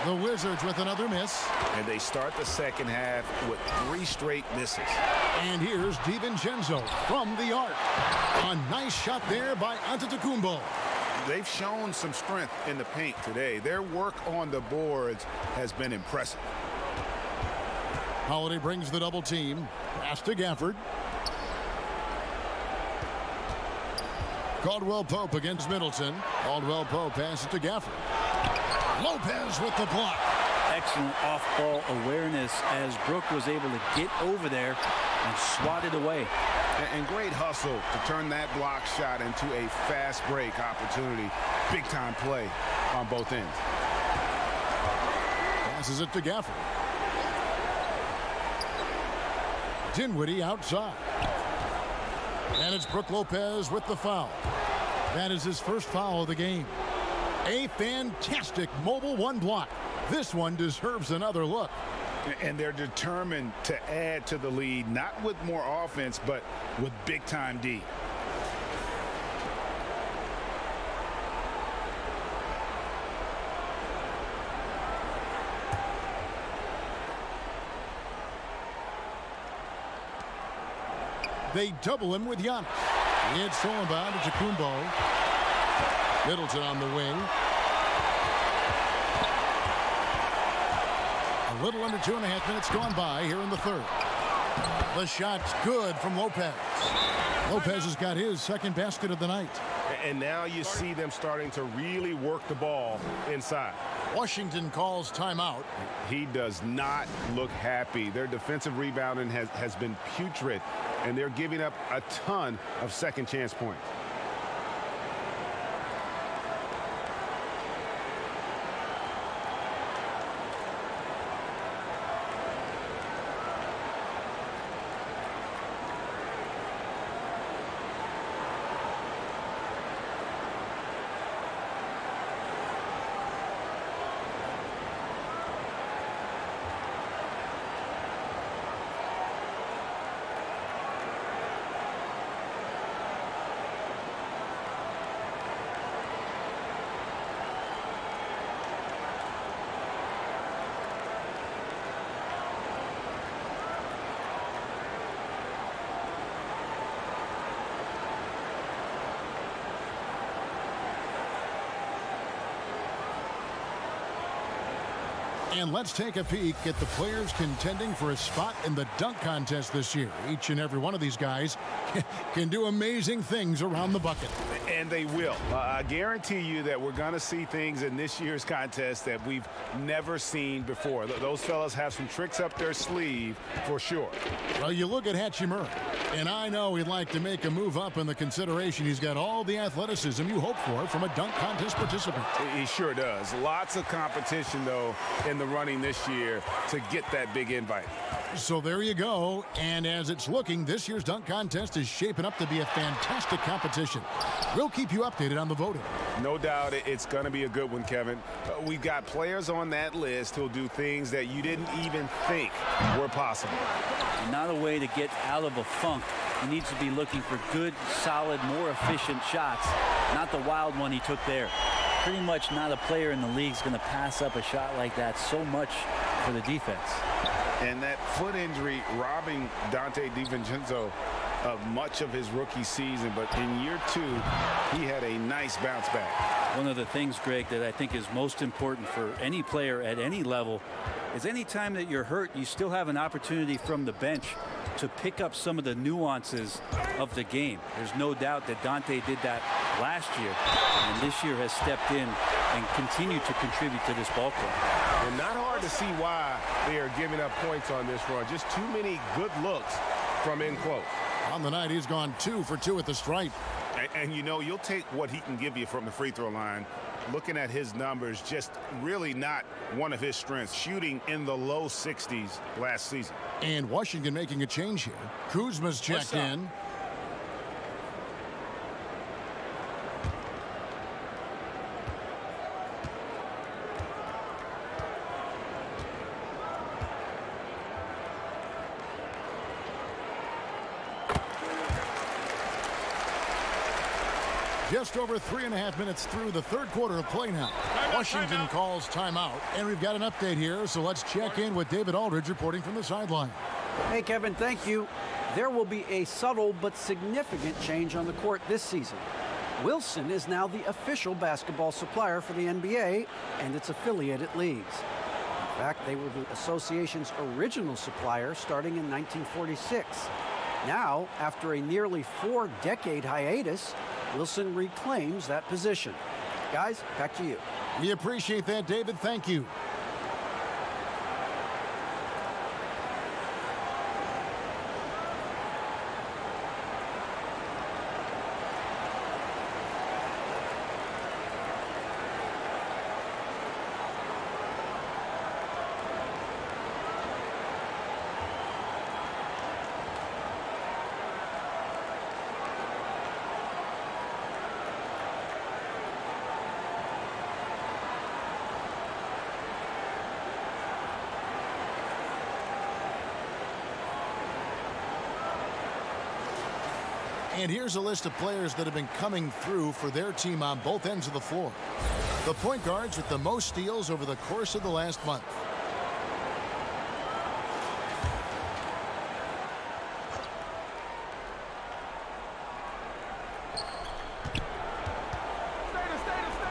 The Wizards with another miss. And they start the second half with 3 straight misses. And here's DiVincenzo from the arc. A nice shot there by Antetokounmpo. They've shown some strength in the paint today. Their work on the boards has been impressive. Holiday brings the double team. Pass to Gafford. Caldwell Pope against Middleton. Caldwell Pope passes to Gafford. Lopez with the block. Excellent off-ball awareness as Brook was able to get over there and swat it away. And great hustle to turn that block shot into a fast break opportunity. Big-time play on both ends. Passes it to Gafford. Dinwiddie outside. And it's Brook Lopez with the foul. That is his first foul of the game. A fantastic mobile 1 block. This one deserves another look. And they're determined to add to the lead, not with more offense, but with big-time D. They double him with Giannis. It's thrown by Antetokounmpo. Middleton on the wing. A little under 2.5 minutes gone by here in the third. The shot's good from Lopez. Lopez has got his second basket of the night. And now you see them starting to really work the ball inside. Washington calls timeout. He does not look happy. Their defensive rebounding has been putrid, and they're giving up a ton of second chance points. And let's take a peek at the players contending for a spot in the dunk contest this year. Each and every one of these guys can do amazing things around the bucket. And they will. I guarantee you that we're going to see things in this year's contest that we've never seen before. Those fellas have some tricks up their sleeve for sure. Well, you look at Hachimura, and I know he'd like to make a move up in the consideration. He's got all the athleticism you hope for from a dunk contest participant. He sure does. Lots of competition, though, in the running this year to get that big invite. So there you go. And as it's looking, this year's dunk contest is shaping up to be a fantastic competition. We'll keep you updated on the voting. No doubt it's going to be a good one, Kevin. We've got players on that list who'll do things that you didn't even think were possible. Not a way to get out of a funk. He needs to be looking for good, solid, more efficient shots, not the wild one he took there. Pretty much not a player in the league is going to pass up a shot like that so much for the defense. And that foot injury robbing Dante DiVincenzo of much of his rookie season, but in year 2 he had a nice bounce back. One of the things, Greg, that I think is most important for any player at any level is anytime that you're hurt, you still have an opportunity from the bench to pick up some of the nuances of the game. There's no doubt that Dante did that last year, and this year has stepped in and continued to contribute to this ball club. And not hard to see why they are giving up points on this run. Just too many good looks from in close. On the night, he's gone 2 for 2 at the stripe. And you know, you'll take what he can give you from the free throw line. Looking at his numbers, just really not one of his strengths. Shooting in the low 60s last season. And Washington making a change here. Kuzma's checked in. Just over 3.5 minutes through the third quarter of play now. Washington calls timeout, and we've got an update here, so let's check in with David Aldridge reporting from the sideline. Hey, Kevin, thank you. There will be a subtle but significant change on the court this season. Wilson is now the official basketball supplier for the NBA and its affiliated leagues. In fact, they were the association's original supplier starting in 1946. Now, after a nearly 4-decade hiatus, Wilson reclaims that position. Guys, back to you. We appreciate that, David. Thank you. And here's a list of players that have been coming through for their team on both ends of the floor. The point guards with the most steals over the course of the last month.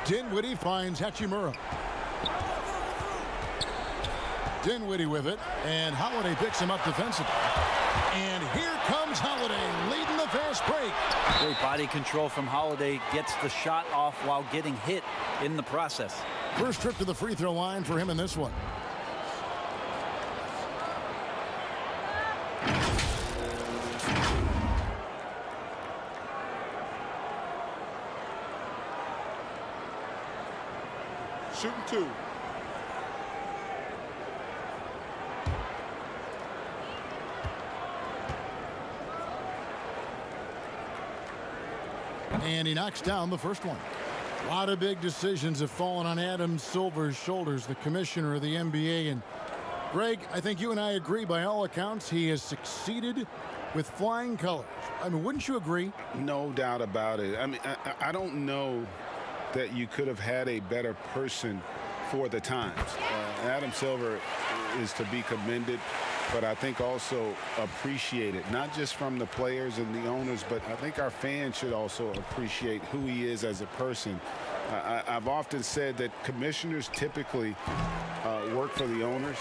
Dinwiddie finds Hachimura. Dinwiddie with it, and Holiday picks him up defensively. And here comes Holiday leading the fast break. Great body control from Holiday, gets the shot off while getting hit in the process. First trip to the free throw line for him in this one. Shooting 2. And he knocks down the first one. A lot of big decisions have fallen on Adam Silver's shoulders, the commissioner of the NBA. And Greg, I think you and I agree by all accounts he has succeeded with flying colors. I mean, wouldn't you agree? No doubt about it. I mean, I don't know that you could have had a better person for the times. Adam Silver is to be commended, but I think also appreciated, not just from the players and the owners, but I think our fans should also appreciate who he is as a person. I've often said that commissioners typically work for the owners.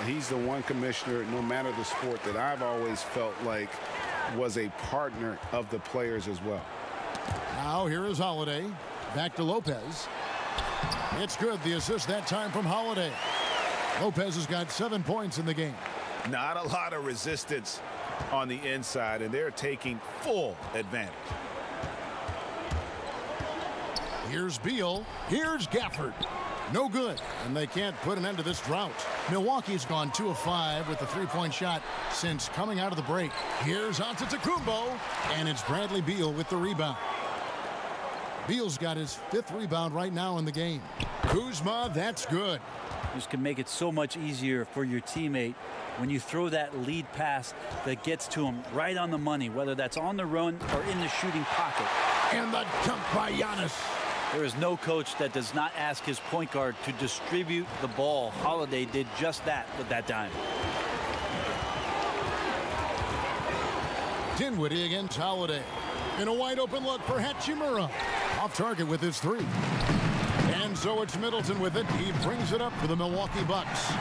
He's the one commissioner, no matter the sport, that I've always felt like was a partner of the players as well. Now here is Holiday. Back to Lopez. It's good. The assist that time from Holiday. Lopez has got 7 points in the game. Not a lot of resistance on the inside, and they're taking full advantage. Here's Beal. Here's Gafford. No good, and they can't put an end to this drought. Milwaukee's gone 2 of 5 with the three-point shot since coming out of the break. Here's Antetokounmpo, and it's Bradley Beal with the rebound. Beal's got his 5th rebound right now in the game. Kuzma, that's good. This can make it so much easier for your teammate when you throw that lead pass that gets to him right on the money, whether that's on the run or in the shooting pocket. And the dunk by Giannis. There is no coach that does not ask his point guard to distribute the ball. Holiday did just that with that time. Dinwiddie against Holiday. In a wide open look for Hachimura. Off target with his 3. And so it's Middleton with it. He brings it up for the Milwaukee Bucks.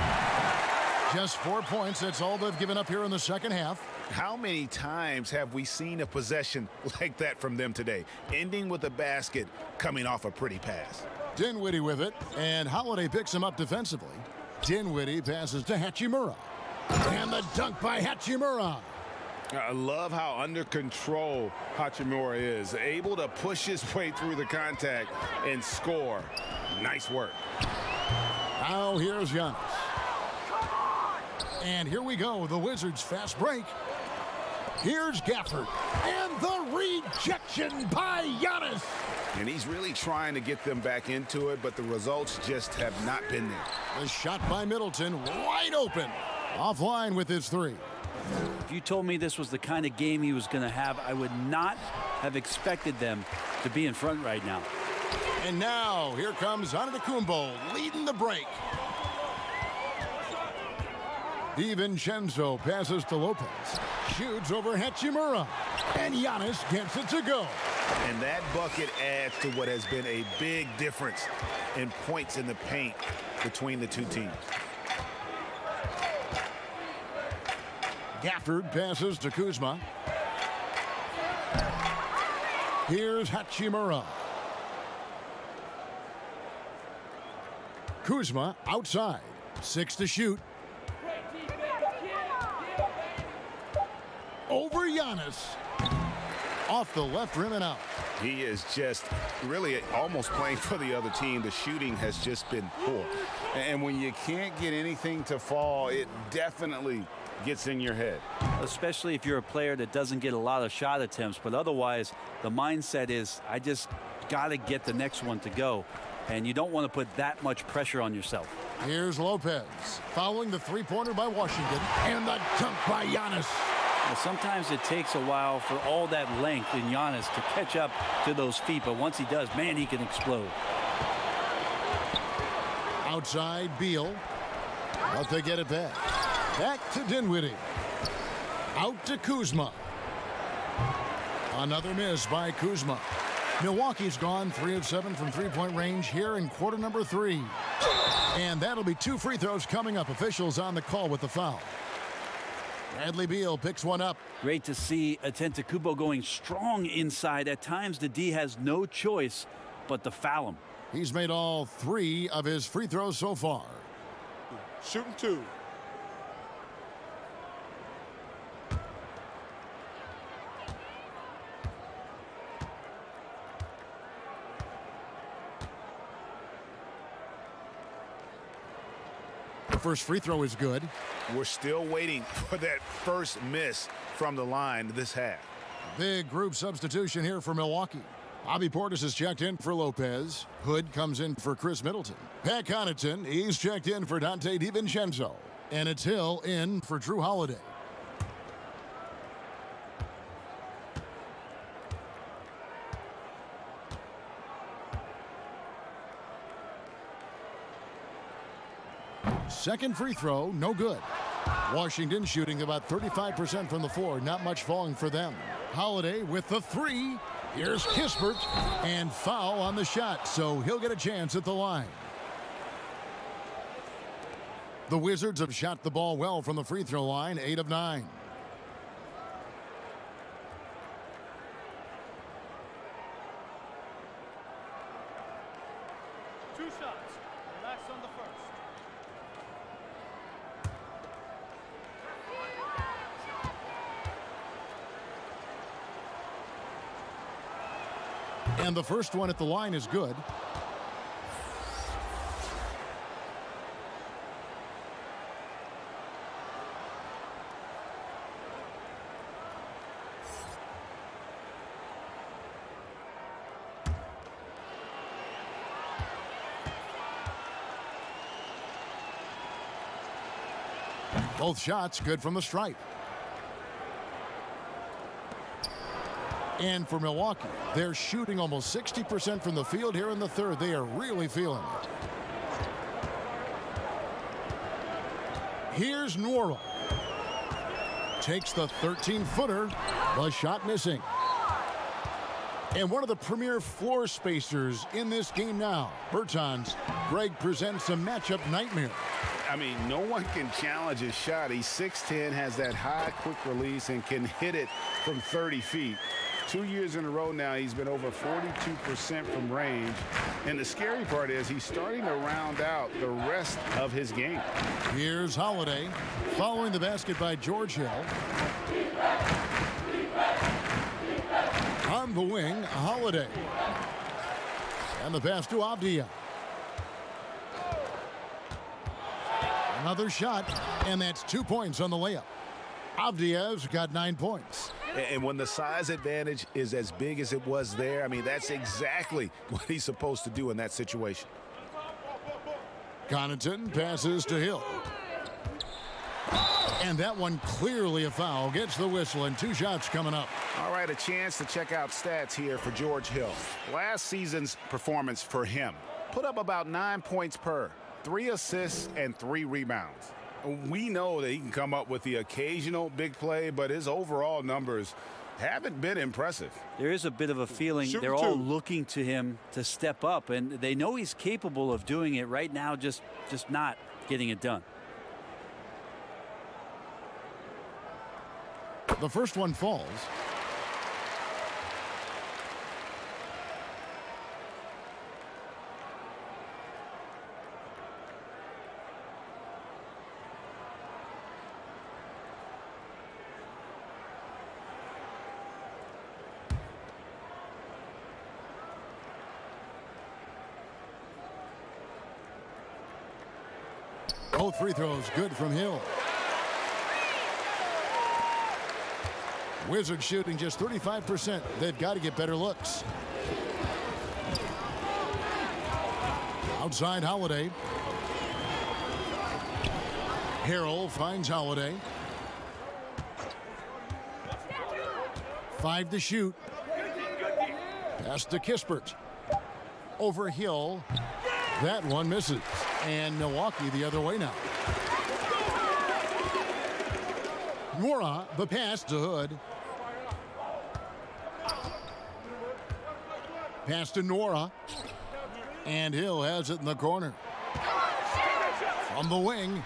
Just 4 points. That's all they've given up here in the second half. How many times have we seen a possession like that from them today? Ending with a basket, coming off a pretty pass. Dinwiddie with it, and Holiday picks him up defensively. Dinwiddie passes to Hachimura. And the dunk by Hachimura. I love how under control Hachimura is. Able to push his way through the contact and score. Nice work. Now here's Giannis. And here we go, the Wizards' fast break. Here's Gafford. And the rejection by Giannis. And he's really trying to get them back into it, but the results just have not been there. The shot by Middleton, wide open. Offline with his three. If you told me this was the kind of game he was going to have, I would not have expected them to be in front right now. And now, here comes Antetokounmpo leading the break. DiVincenzo passes to Lopez. Shoots over Hachimura. And Giannis gets it to go. And that bucket adds to what has been a big difference in points in the paint between the two teams. Gafford passes to Kuzma. Here's Hachimura. Kuzma outside. 6 to shoot. Over Giannis. Off the left rim and out. He is just really almost playing for the other team. The shooting has just been poor. And when you can't get anything to fall, it definitely gets in your head. Especially if you're a player that doesn't get a lot of shot attempts, but otherwise the mindset is, I just got to get the next one to go. And you don't want to put that much pressure on yourself. Here's Lopez following the three-pointer by Washington. And the dunk by Giannis. Well, sometimes it takes a while for all that length in Giannis to catch up to those feet, but once he does, man, he can explode. Outside Beal, but they get it back. Back to Dinwiddie. Out to Kuzma. Another miss by Kuzma. Milwaukee's gone 3 of 7 from three-point range here in quarter number 3. And that'll be 2 free throws coming up. Officials on the call with the foul. Bradley Beal picks one up. Great to see Antetokounmpo going strong inside. At times, the D has no choice but to foul him. He's made all 3 of his free throws so far. Shooting 2. The first free throw is good. We're still waiting for that first miss from the line this half. Big group substitution here for Milwaukee. Bobby Portis is checked in for Lopez. Hood comes in for Chris Middleton. Pat Connaughton, he's checked in for Dante DiVincenzo. And it's Hill in for Drew Holiday. Second free throw, no good. Washington shooting about 35% from the floor. Not much falling for them. Holiday with the 3. Here's Kispert. And foul on the shot, so he'll get a chance at the line. The Wizards have shot the ball well from the free throw line, 8 of 9. Two shots. Relax on the first. And the first one at the line is good. Both shots good from the stripe. And for Milwaukee, they're shooting almost 60% from the field here in the third. They are really feeling it. Here's Nwora. Takes the 13-footer. The shot missing. And one of the premier floor spacers in this game now, Bertans. Greg presents a matchup nightmare. I mean, no one can challenge his shot. He's 6'10", has that high quick release, and can hit it from 30 feet. 2 years in a row now, he's been over 42% from range. And the scary part is he's starting to round out the rest of his game. Here's Holiday, following the basket by George Hill. On the wing, Holiday. And the pass to Avdia. Another shot, and that's 2 points on the layup. Avdia's got 9 points. And when the size advantage is as big as it was there, I mean, that's exactly what he's supposed to do in that situation. Connaughton passes to Hill. And that one clearly a foul. Gets the whistle, and 2 shots coming up. All right, a chance to check out stats here for George Hill. Last season's performance for him, put up about 9 points per, 3 assists and 3 rebounds. We know that he can come up with the occasional big play, but his overall numbers haven't been impressive. There is a bit of a feeling they're all looking to him to step up, and they know he's capable of doing it right now, just not getting it done. The first one falls. Both free throws good from Hill. Wizards shooting just 35%. They've got to get better looks. Outside Holiday. Harrell finds Holiday. 5 to shoot. Pass to Kispert. Over Hill. That one misses. And Milwaukee the other way now. Nora, the pass to Hood. Pass to Nora. And Hill has it in the corner. From the wing.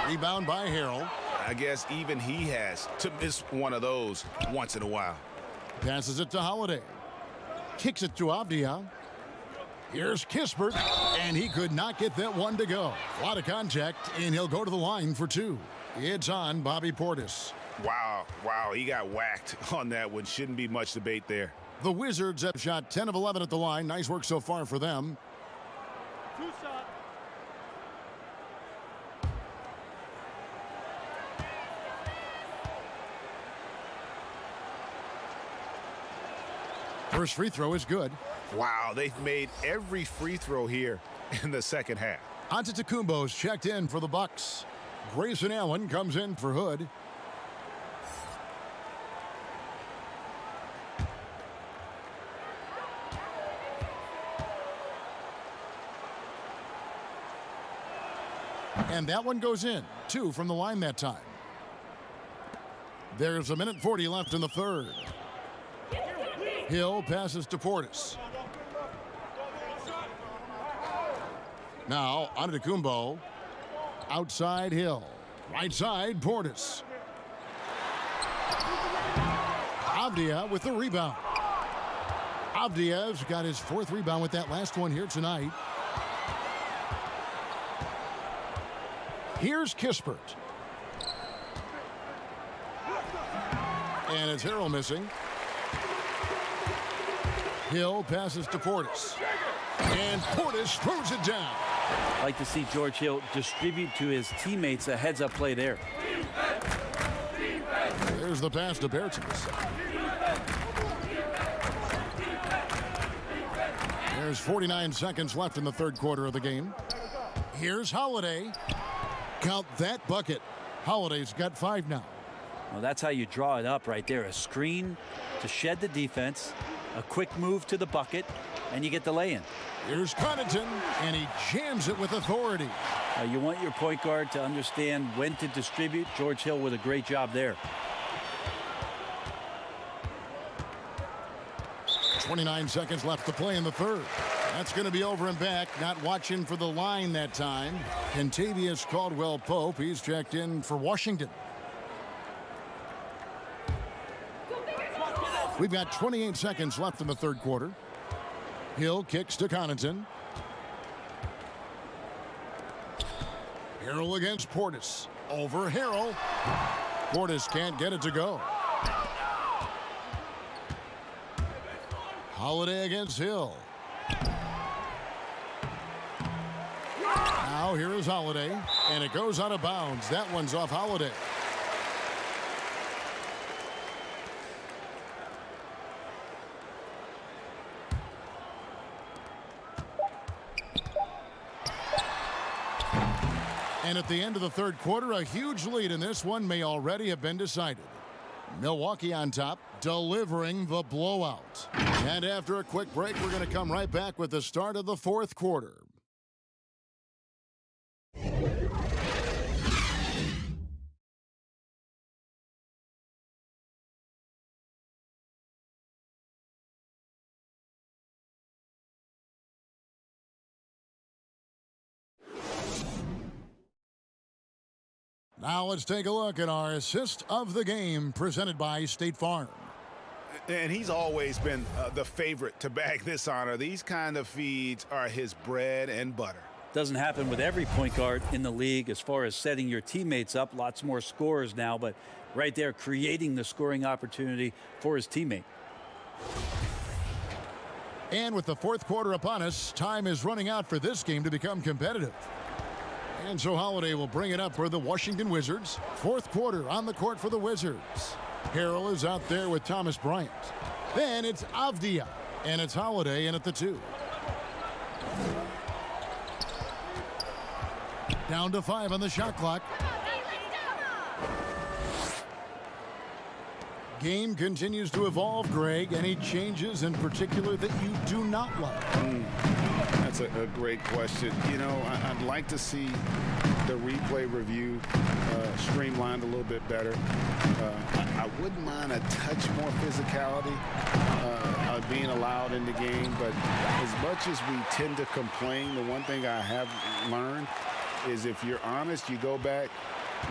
Rebound by Harrell. I guess even he has to miss one of those once in a while. Passes it to Holiday. Kicks it to Avdia. Here's Kispert, and he could not get that one to go. A lot of contact, and he'll go to the line for 2. It's on Bobby Portis. Wow, he got whacked on that one. Shouldn't be much debate there. The Wizards have shot 10 of 11 at the line. Nice work so far for them. 2 shots. First free throw is good. Wow, they've made every free throw here in the second half. Antetokounmpo's checked in for the Bucks. Grayson Allen comes in for Hood. And that one goes in. 2 from the line that time. There's 1:40 left in the third. Hill passes to Portis. Now, Antetokounmpo. Outside Hill. Right side, Portis. Avdia with the rebound. Avdia's got his 4th rebound with that last one here tonight. Here's Kispert. And it's Harrell missing. Hill passes to Portis. And Portis throws it down. I like to see George Hill distribute to his teammates a heads-up play there. There's the pass to Bertans. There's 49 seconds left in the third quarter of the game. Here's Holiday. Count that bucket. Holiday's got 5 now. Well, that's how you draw it up right there. A screen to shed the defense, a quick move to the bucket, and you get the lay-in. Here's Connaughton, and he jams it with authority. You want your point guard to understand when to distribute. George Hill with a great job there. 29 seconds left to play in the third. That's going to be over and back. Not watching for the line that time. Kentavious Caldwell-Pope. He's checked in for Washington. We've got 28 seconds left in the third quarter. Hill kicks to Connaughton. Harrell against Portis. Over Harrell. Portis can't get it to go. Holiday against Hill. Now here is Holiday, and it goes out of bounds. That one's off Holiday. And at the end of the third quarter, a huge lead in this one may already have been decided. Milwaukee on top, delivering the blowout. And after a quick break, we're going to come right back with the start of the fourth quarter. Now let's take a look at our assist of the game presented by State Farm. And he's always been the favorite to bag this honor. These kind of feeds are his bread and butter. Doesn't happen with every point guard in the league as far as setting your teammates up. Lots more scorers now, but right there creating the scoring opportunity for his teammate. And with the fourth quarter upon us, time is running out for this game to become competitive. And so Holiday will bring it up for the Washington Wizards. Fourth quarter on the court for the Wizards. Harrell is out there with Thomas Bryant. Then it's Avdia, and it's Holiday in at the 2. Down to 5 on the shot clock. Game continues to evolve, Greg. Any changes in particular that you do not like? That's a great question. You know, I'd like to see the replay review streamlined a little bit better. I wouldn't mind a touch more physicality being allowed in the game, but as much as we tend to complain, the one thing I have learned is if you're honest, you go back,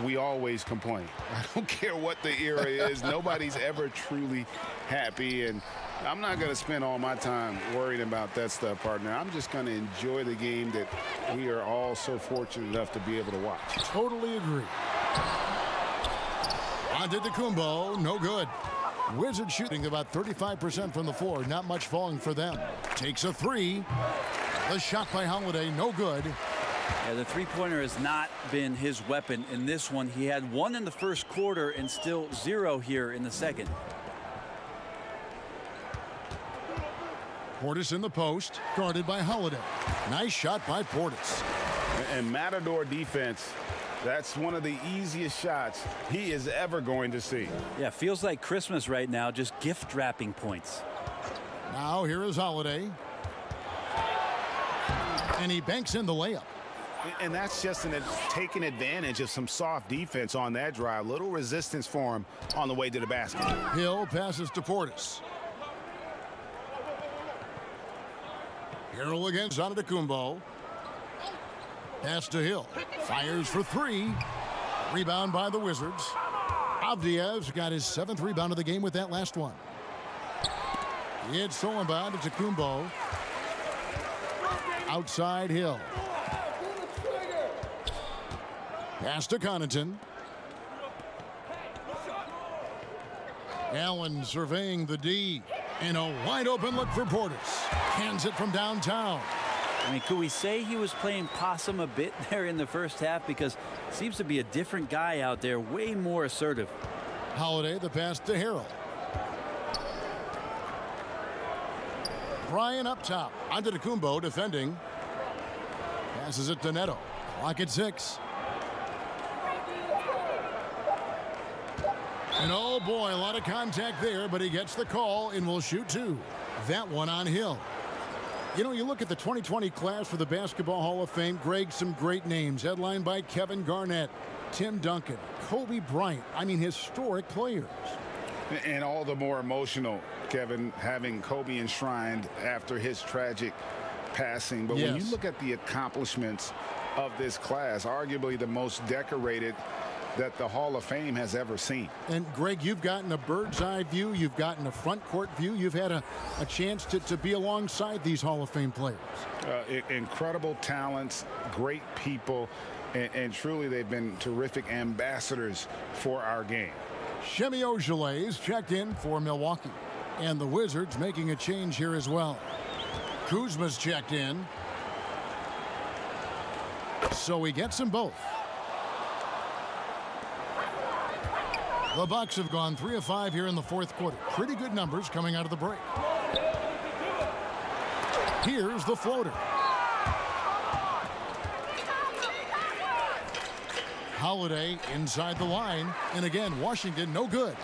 we always complain. I don't care what the era is. Nobody's ever truly happy, and I'm not going to spend all my time worrying about that stuff, partner. I'm just going to enjoy the game that we are all so fortunate enough to be able to watch. Totally agree. Antetokounmpo, no good. Wizards shooting about 35% from the floor. Not much falling for them. Takes a 3. The shot by Holiday, no good. Yeah, the three-pointer has not been his weapon in this one. He had 1 in the first quarter and still 0 here in the second. Portis in the post, guarded by Holiday. Nice shot by Portis. And Matador defense, that's one of the easiest shots he is ever going to see. Yeah, feels like Christmas right now, just gift wrapping points. Now here is Holiday. And he banks in the layup. And that's just taking advantage of some soft defense on that drive. Little resistance for him on the way to the basket. Hill passes to Portis. Harrell against Antetokounmpo. Pass to Hill. Fires for 3. Rebound by the Wizards. Avdia's got his 7th rebound of the game with that last one. It's stolen by Antetokounmpo. Outside Hill. Pass to Connaughton. Allen surveying the D. And a wide open look for Portis. Hands it from downtown. I mean, could we say he was playing possum a bit there in the first half? Because it seems to be a different guy out there, way more assertive. Holiday, the pass to Harrell. Bryant up top. Antetokounmpo defending. Passes it to Neto. Clock at 6. And oh boy, a lot of contact there, but he gets the call and will shoot 2. That one on Hill. You know, you look at the 2020 class for the Basketball Hall of Fame, Greg, some great names, headlined by Kevin Garnett, Tim Duncan, Kobe Bryant. I mean, historic players. And all the more emotional, Kevin, having Kobe enshrined after his tragic passing. But when you look at the accomplishments of this class, arguably the most decorated that the Hall of Fame has ever seen. And Greg, you've gotten a bird's eye view. You've gotten a front court view. You've had a chance to be alongside these Hall of Fame players. Incredible talents, great people, and truly they've been terrific ambassadors for our game. Semi Ojeleye is checked in for Milwaukee. And the Wizards making a change here as well. Kuzma's checked in. So he gets them both. The Bucks have gone 3 of 5 here in the fourth quarter. Pretty good numbers coming out of the break. Here's the floater. Holiday inside the line. And again, Washington no good.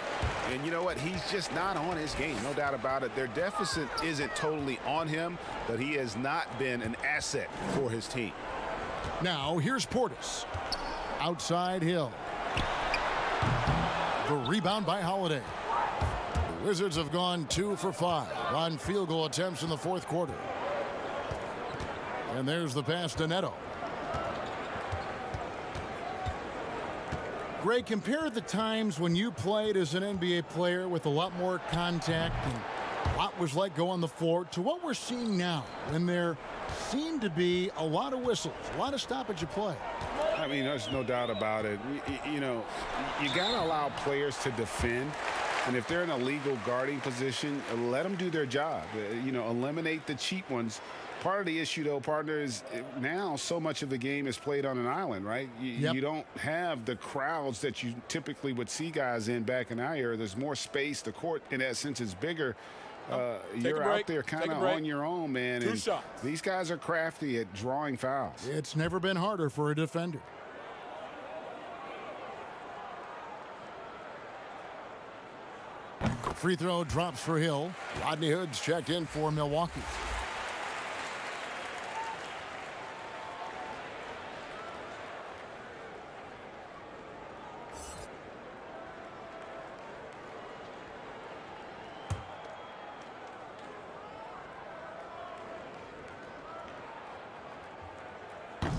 And you know what? He's just not on his game. No doubt about it. Their deficit isn't totally on him, but he has not been an asset for his team. Now here's Portis. Outside Hill. The rebound by Holiday. The Wizards have gone 2 for 5 on field goal attempts in the fourth quarter. And there's the pass to Neto. Greg, compare the times when you played as an NBA player with a lot more contact and what was like go on the floor to what we're seeing now when there seem to be a lot of whistles, a lot of stoppage of play. I mean, there's no doubt about it. You know, you got to allow players to defend. And if they're in a legal guarding position, let them do their job. You know, eliminate the cheap ones. Part of the issue, though, partner, is now so much of the game is played on an island, right? You don't have the crowds that you typically would see guys in back in our era. There's more space. The court, in that sense, is bigger. You're out there kind of on your own, man. Two shots. These guys are crafty at drawing fouls. It's never been harder for a defender. Free throw drops for Hill. Rodney Hood's checked in for Milwaukee.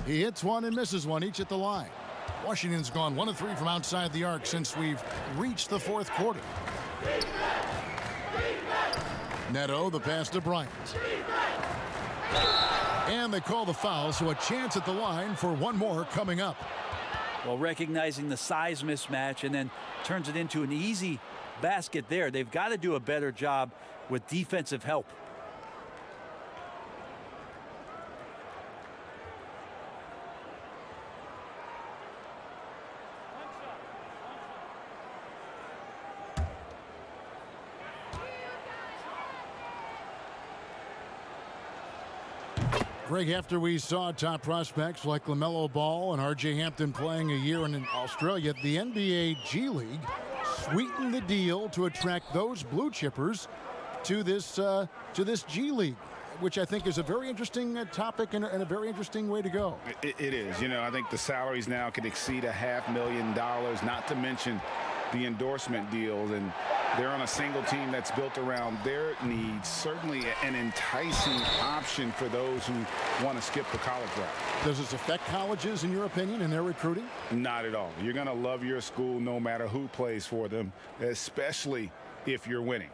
He hits one and misses one, each at the line. Washington's gone 1 of 3 from outside the arc since we've reached the fourth quarter. Neto, the pass to Bryant. And they call the foul, so a chance at the line for one more coming up. Well, recognizing the size mismatch and then turns it into an easy basket there. They've got to do a better job with defensive help. Greg, after we saw top prospects like LaMelo Ball and R.J. Hampton playing a year in Australia, the NBA G League sweetened the deal to attract those blue chippers to this G League, which I think is a very interesting topic and a very interesting way to go. It is. You know, I think the salaries now can exceed $500,000, not to mention the endorsement deals, and they're on a single team that's built around their needs. Certainly an enticing option for those who want to skip the college route. Does this affect colleges, in your opinion, in their recruiting? Not at all. You're going to love your school no matter who plays for them, especially if you're winning.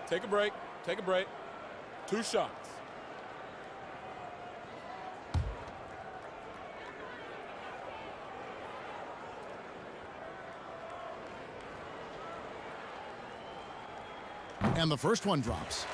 Take a break. Take a break. 2 shots. And the first one drops.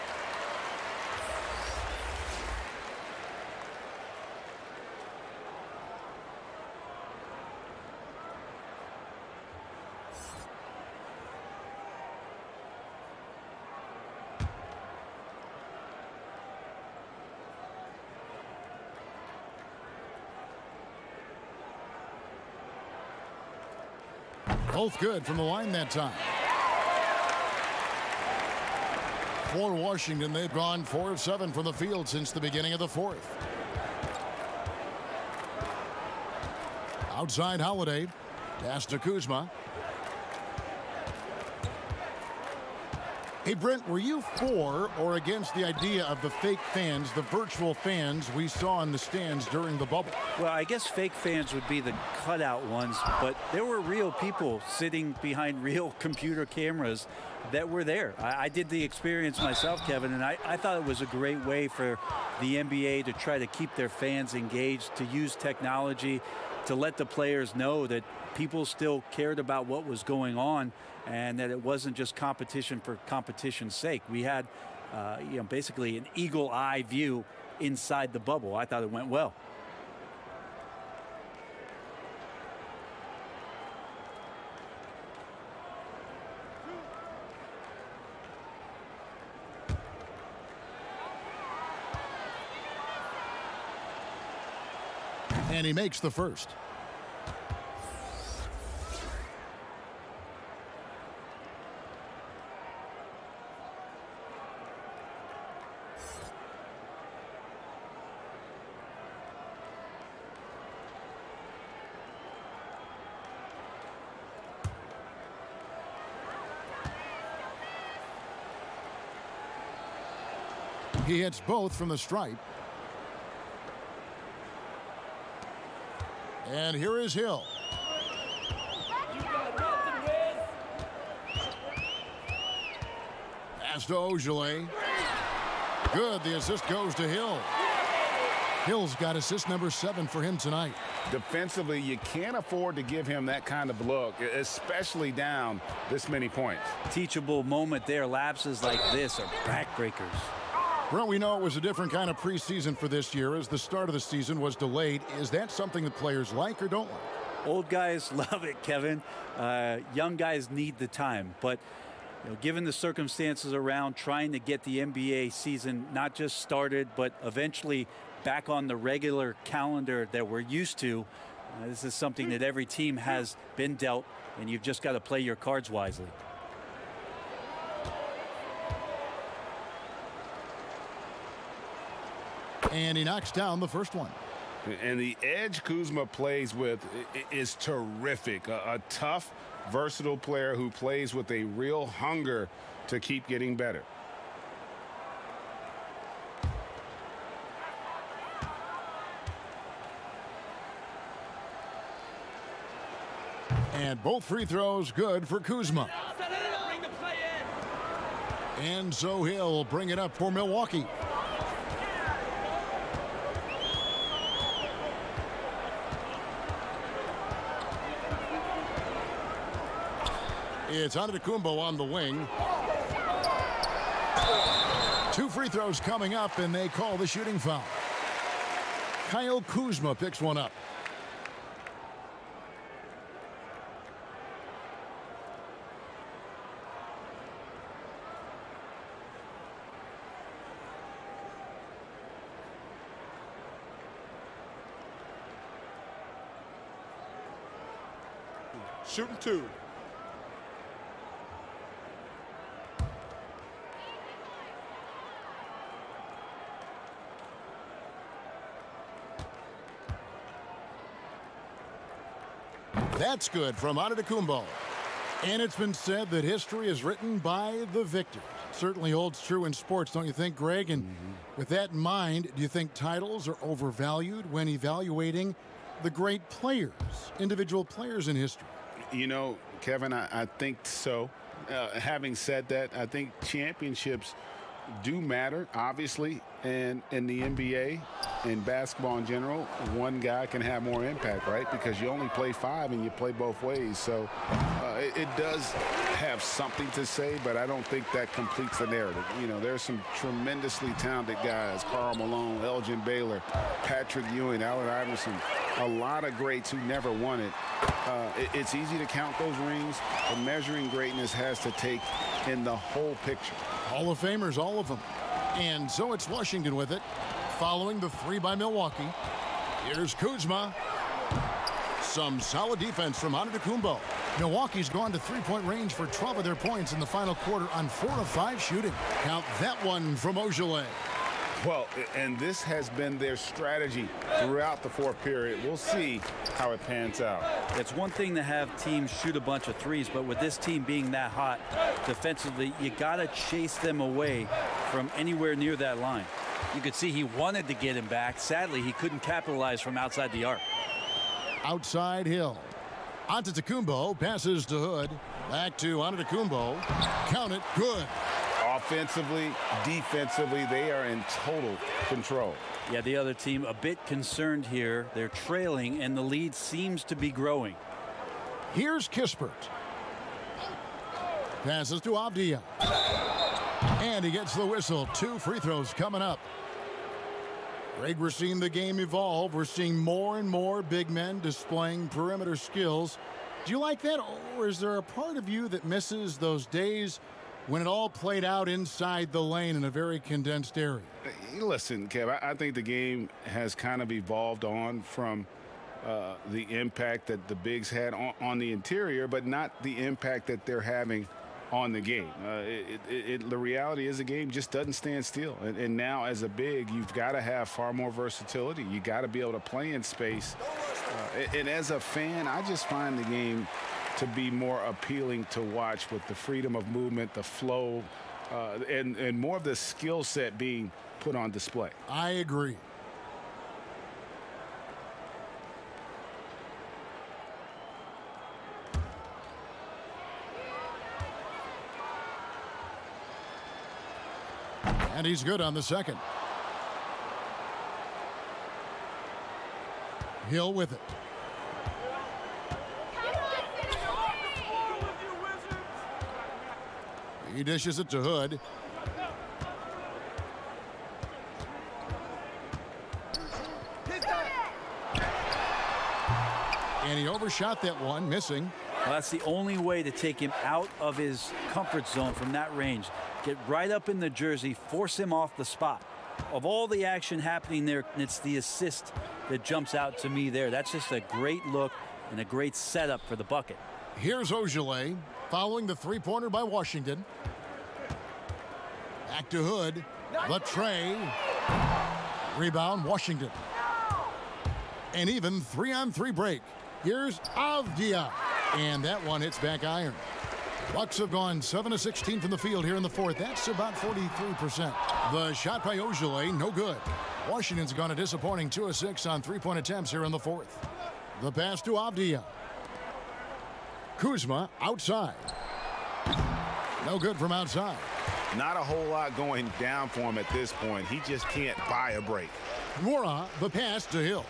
Both good from the line that time. For Washington, they've gone 4 of 7 from the field since the beginning of the fourth. Outside Holiday. Pass to Kuzma. Hey, Brent, were you for or against the idea of the fake fans, the virtual fans we saw in the stands during the bubble? Well, I guess fake fans would be the cutout ones, but there were real people sitting behind real computer cameras that were there. I did the experience myself, Kevin, and I thought it was a great way for the NBA to try to keep their fans engaged, to use technology to let the players know that people still cared about what was going on and that it wasn't just competition for competition's sake. We had, basically an eagle eye view inside the bubble. I thought it went well. And he makes the first. He hits both from the stripe. And here is Hill. Pass to Ojale. Good. The assist goes to Hill. Hill's got assist number 7 for him tonight. Defensively, you can't afford to give him that kind of look, especially down this many points. Teachable moment there. Lapses like this are backbreakers. Well, we know it was a different kind of preseason for this year as the start of the season was delayed. Is that something that players like or don't like? Old guys love it, Kevin. Young guys need the time. But given the circumstances around trying to get the NBA season not just started, but eventually back on the regular calendar that we're used to, this is something that every team has been dealt, and you've just got to play your cards wisely. And he knocks down the first one. And the edge Kuzma plays with is terrific. A tough, versatile player who plays with a real hunger to keep getting better. And both free throws good for Kuzma. And so he'll bring it up for Milwaukee. It's Antetokounmpo on the wing. 2 free throws coming up, and they call the shooting foul. Kyle Kuzma picks one up. Shooting 2. That's good from Antetokounmpo. And it's been said that history is written by the victors. Certainly holds true in sports, don't you think, Greg? And with that in mind, do you think titles are overvalued when evaluating the great players, individual players in history? You know, Kevin, I think so. Having said that, I think championships do matter, obviously, and in the NBA and basketball in general, one guy can have more impact, right? Because you only play 5 and you play both ways. So it does have something to say, but I don't think that completes the narrative. You know, there's some tremendously talented guys, Karl Malone, Elgin Baylor, Patrick Ewing, Allen Iverson, a lot of greats who never won it. It's easy to count those rings, but measuring greatness has to take in the whole picture. Hall of Famers, all of them. And so it's Washington with it, following the 3 by Milwaukee. Here's Kuzma. Some solid defense from Antetokounmpo. Milwaukee's gone to three-point range for 12 of their points in the final quarter on 4 of 5 shooting. Count that one from Ogilvy. Well, and this has been their strategy throughout the fourth period. We'll see how it pans out. It's one thing to have teams shoot a bunch of threes, but with this team being that hot defensively, you got to chase them away from anywhere near that line. You could see he wanted to get him back. Sadly, he couldn't capitalize from outside the arc. Outside Hill. Antetokounmpo passes to Hood. Back to Antetokounmpo. Count it. Good. Offensively, defensively, they are in total control. Yeah, the other team a bit concerned here. They're trailing, and the lead seems to be growing. Here's Kispert. Passes to Avdia. And he gets the whistle. 2 free throws coming up. Greg, we're seeing the game evolve. We're seeing more and more big men displaying perimeter skills. Do you like that, or is there a part of you that misses those days when it all played out inside the lane in a very condensed area? Listen, Kev, I think the game has kind of evolved on from the impact that the bigs had on the interior, but not the impact that they're having on the game. The reality is the game just doesn't stand still. And now as a big, you've got to have far more versatility. You got to be able to play in space. And as a fan, I just find the game to be more appealing to watch with the freedom of movement, the flow, and more of the skill set being put on display. I agree. And he's good on the second. Hill with it. He dishes it to Hood. And he overshot that one, missing. Well, that's the only way to take him out of his comfort zone from that range. Get right up in the jersey, force him off the spot. Of all the action happening there, it's the assist that jumps out to me there. That's just a great look and a great setup for the bucket. Here's Ogilvy following the three-pointer by Washington. Back to Hood. The tray. Rebound, Washington. And even 3-on-3 break. Here's Avdia. And that one hits back iron. Bucks have gone 7 of 16 from the field here in the fourth. That's about 43%. The shot by Ogilvy, no good. Washington's gone a disappointing 2 of 6 on three-point attempts here in the fourth. The pass to Avdia. Kuzma outside. No good from outside. Not a whole lot going down for him at this point. He just can't buy a break. Mora, the pass to Hill.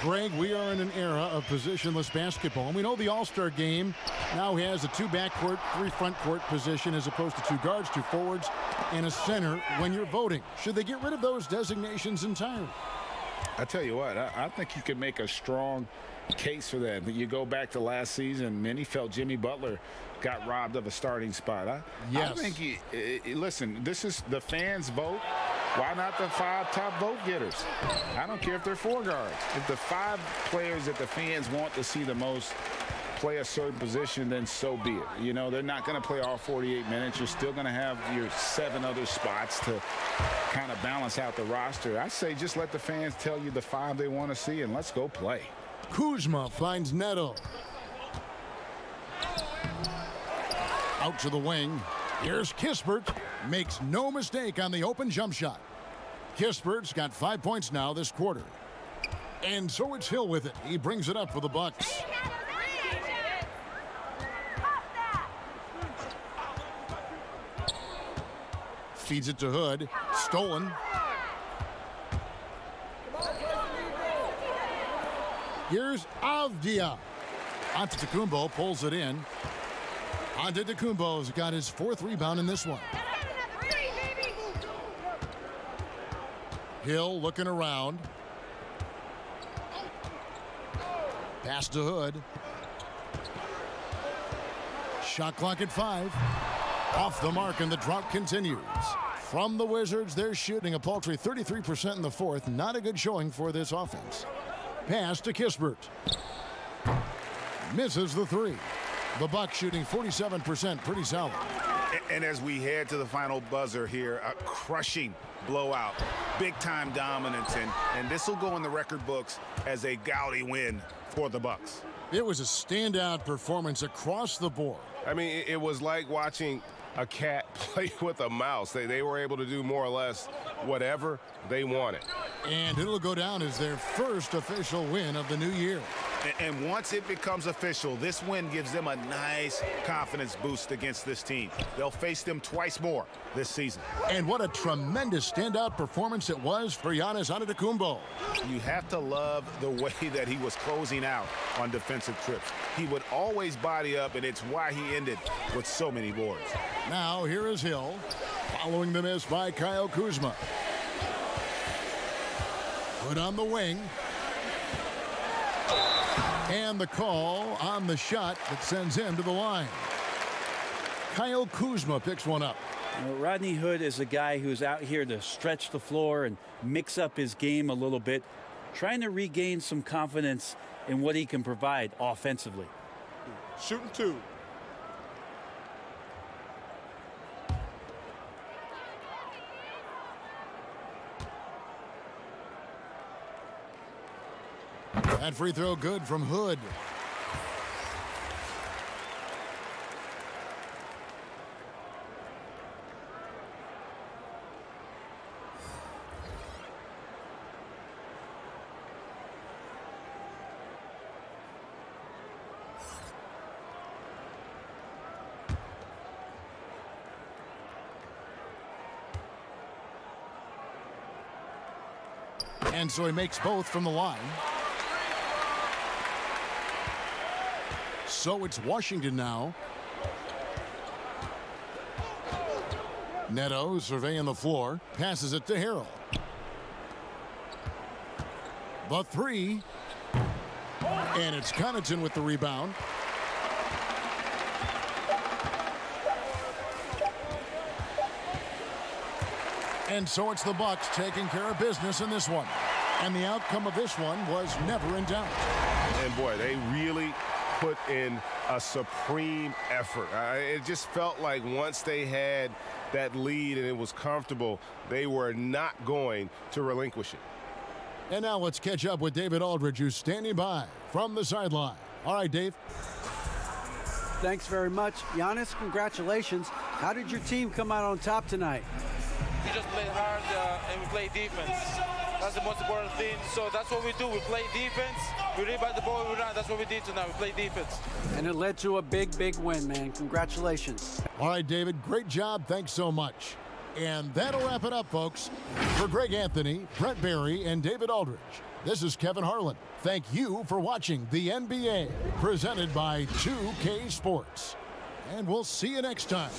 Greg, we are in an era of positionless basketball, and we know the All-Star game now has a 2 backcourt, 3 front court position as opposed to 2 guards, 2 forwards, and a center when you're voting. Should they get rid of those designations entirely? I tell you what, I think you could make a strong case for that. But you go back to last season, many felt Jimmy Butler got robbed of a starting spot. Yes. I think, listen, this is the fans' vote. Why not the 5 top vote getters? I don't care if they're 4 guards. If the 5 players that the fans want to see the most play a certain position, then so be it. You know, they're not going to play all 48 minutes. You're still going to have your 7 other spots to kind of balance out the roster. I say just let the fans tell you the 5 they want to see, and let's go play. Kuzma finds Neto. Out to the wing. Here's Kispert. Makes no mistake on the open jump shot. Kispert's got 5 points now this quarter. And so it's Hill with it. He brings it up for the Bucks. Feeds it to Hood. Stolen. Here's Avdia. Antetokounmpo pulls it in. Antetokounmpo's got his 4th rebound in this one. Hill looking around. Pass to Hood. Shot clock at 5. Off the mark, and the drought continues. From the Wizards, they're shooting a paltry 33% in the fourth. Not a good showing for this offense. Pass to Kispert. Misses the three. The Bucks shooting 47%, pretty solid. And as we head to the final buzzer here, a crushing blowout, big-time dominance, and this will go in the record books as a gaudy win for the Bucks. It was a standout performance across the board. I mean, it was like watching a cat play with a mouse. They were able to do more or less whatever they wanted. And it'll go down as their first official win of the new year. And once it becomes official, this win gives them a nice confidence boost against this team. They'll face them twice more this season. And what a tremendous standout performance it was for Giannis Antetokounmpo. You have to love the way that he was closing out on defensive trips. He would always body up, and it's why he ended with so many boards. Now here is Hill, following the miss by Kyle Kuzma. Put on the wing. And the call on the shot that sends him to the line. Kyle Kuzma picks one up. Rodney Hood is a guy who's out here to stretch the floor and mix up his game a little bit, trying to regain some confidence in what he can provide offensively. Shooting two. That free throw good from Hood. And so he makes both from the line. So it's Washington now. Neto surveying the floor, passes it to Harrell. The three. And it's Connaughton with the rebound. And so it's the Bucks taking care of business in this one. And the outcome of this one was never in doubt. And boy, they really put in a supreme effort. It just felt like once they had that lead and it was comfortable, they were not going to relinquish it. And now let's catch up with David Aldridge, who's standing by from the sideline. All right, Dave. Thanks very much. Giannis, congratulations. How did your team come out on top tonight? We just played hard and we played defense. That's the most important thing. So that's what we do. We play defense. We rebound the ball, we run. That's what we did tonight. We play defense. And it led to a big, big win, man. Congratulations. All right, David, great job. Thanks so much. And that'll wrap it up, folks. For Greg Anthony, Brett Barry, and David Aldridge, this is Kevin Harlan. Thank you for watching the NBA, presented by 2K Sports. And we'll see you next time.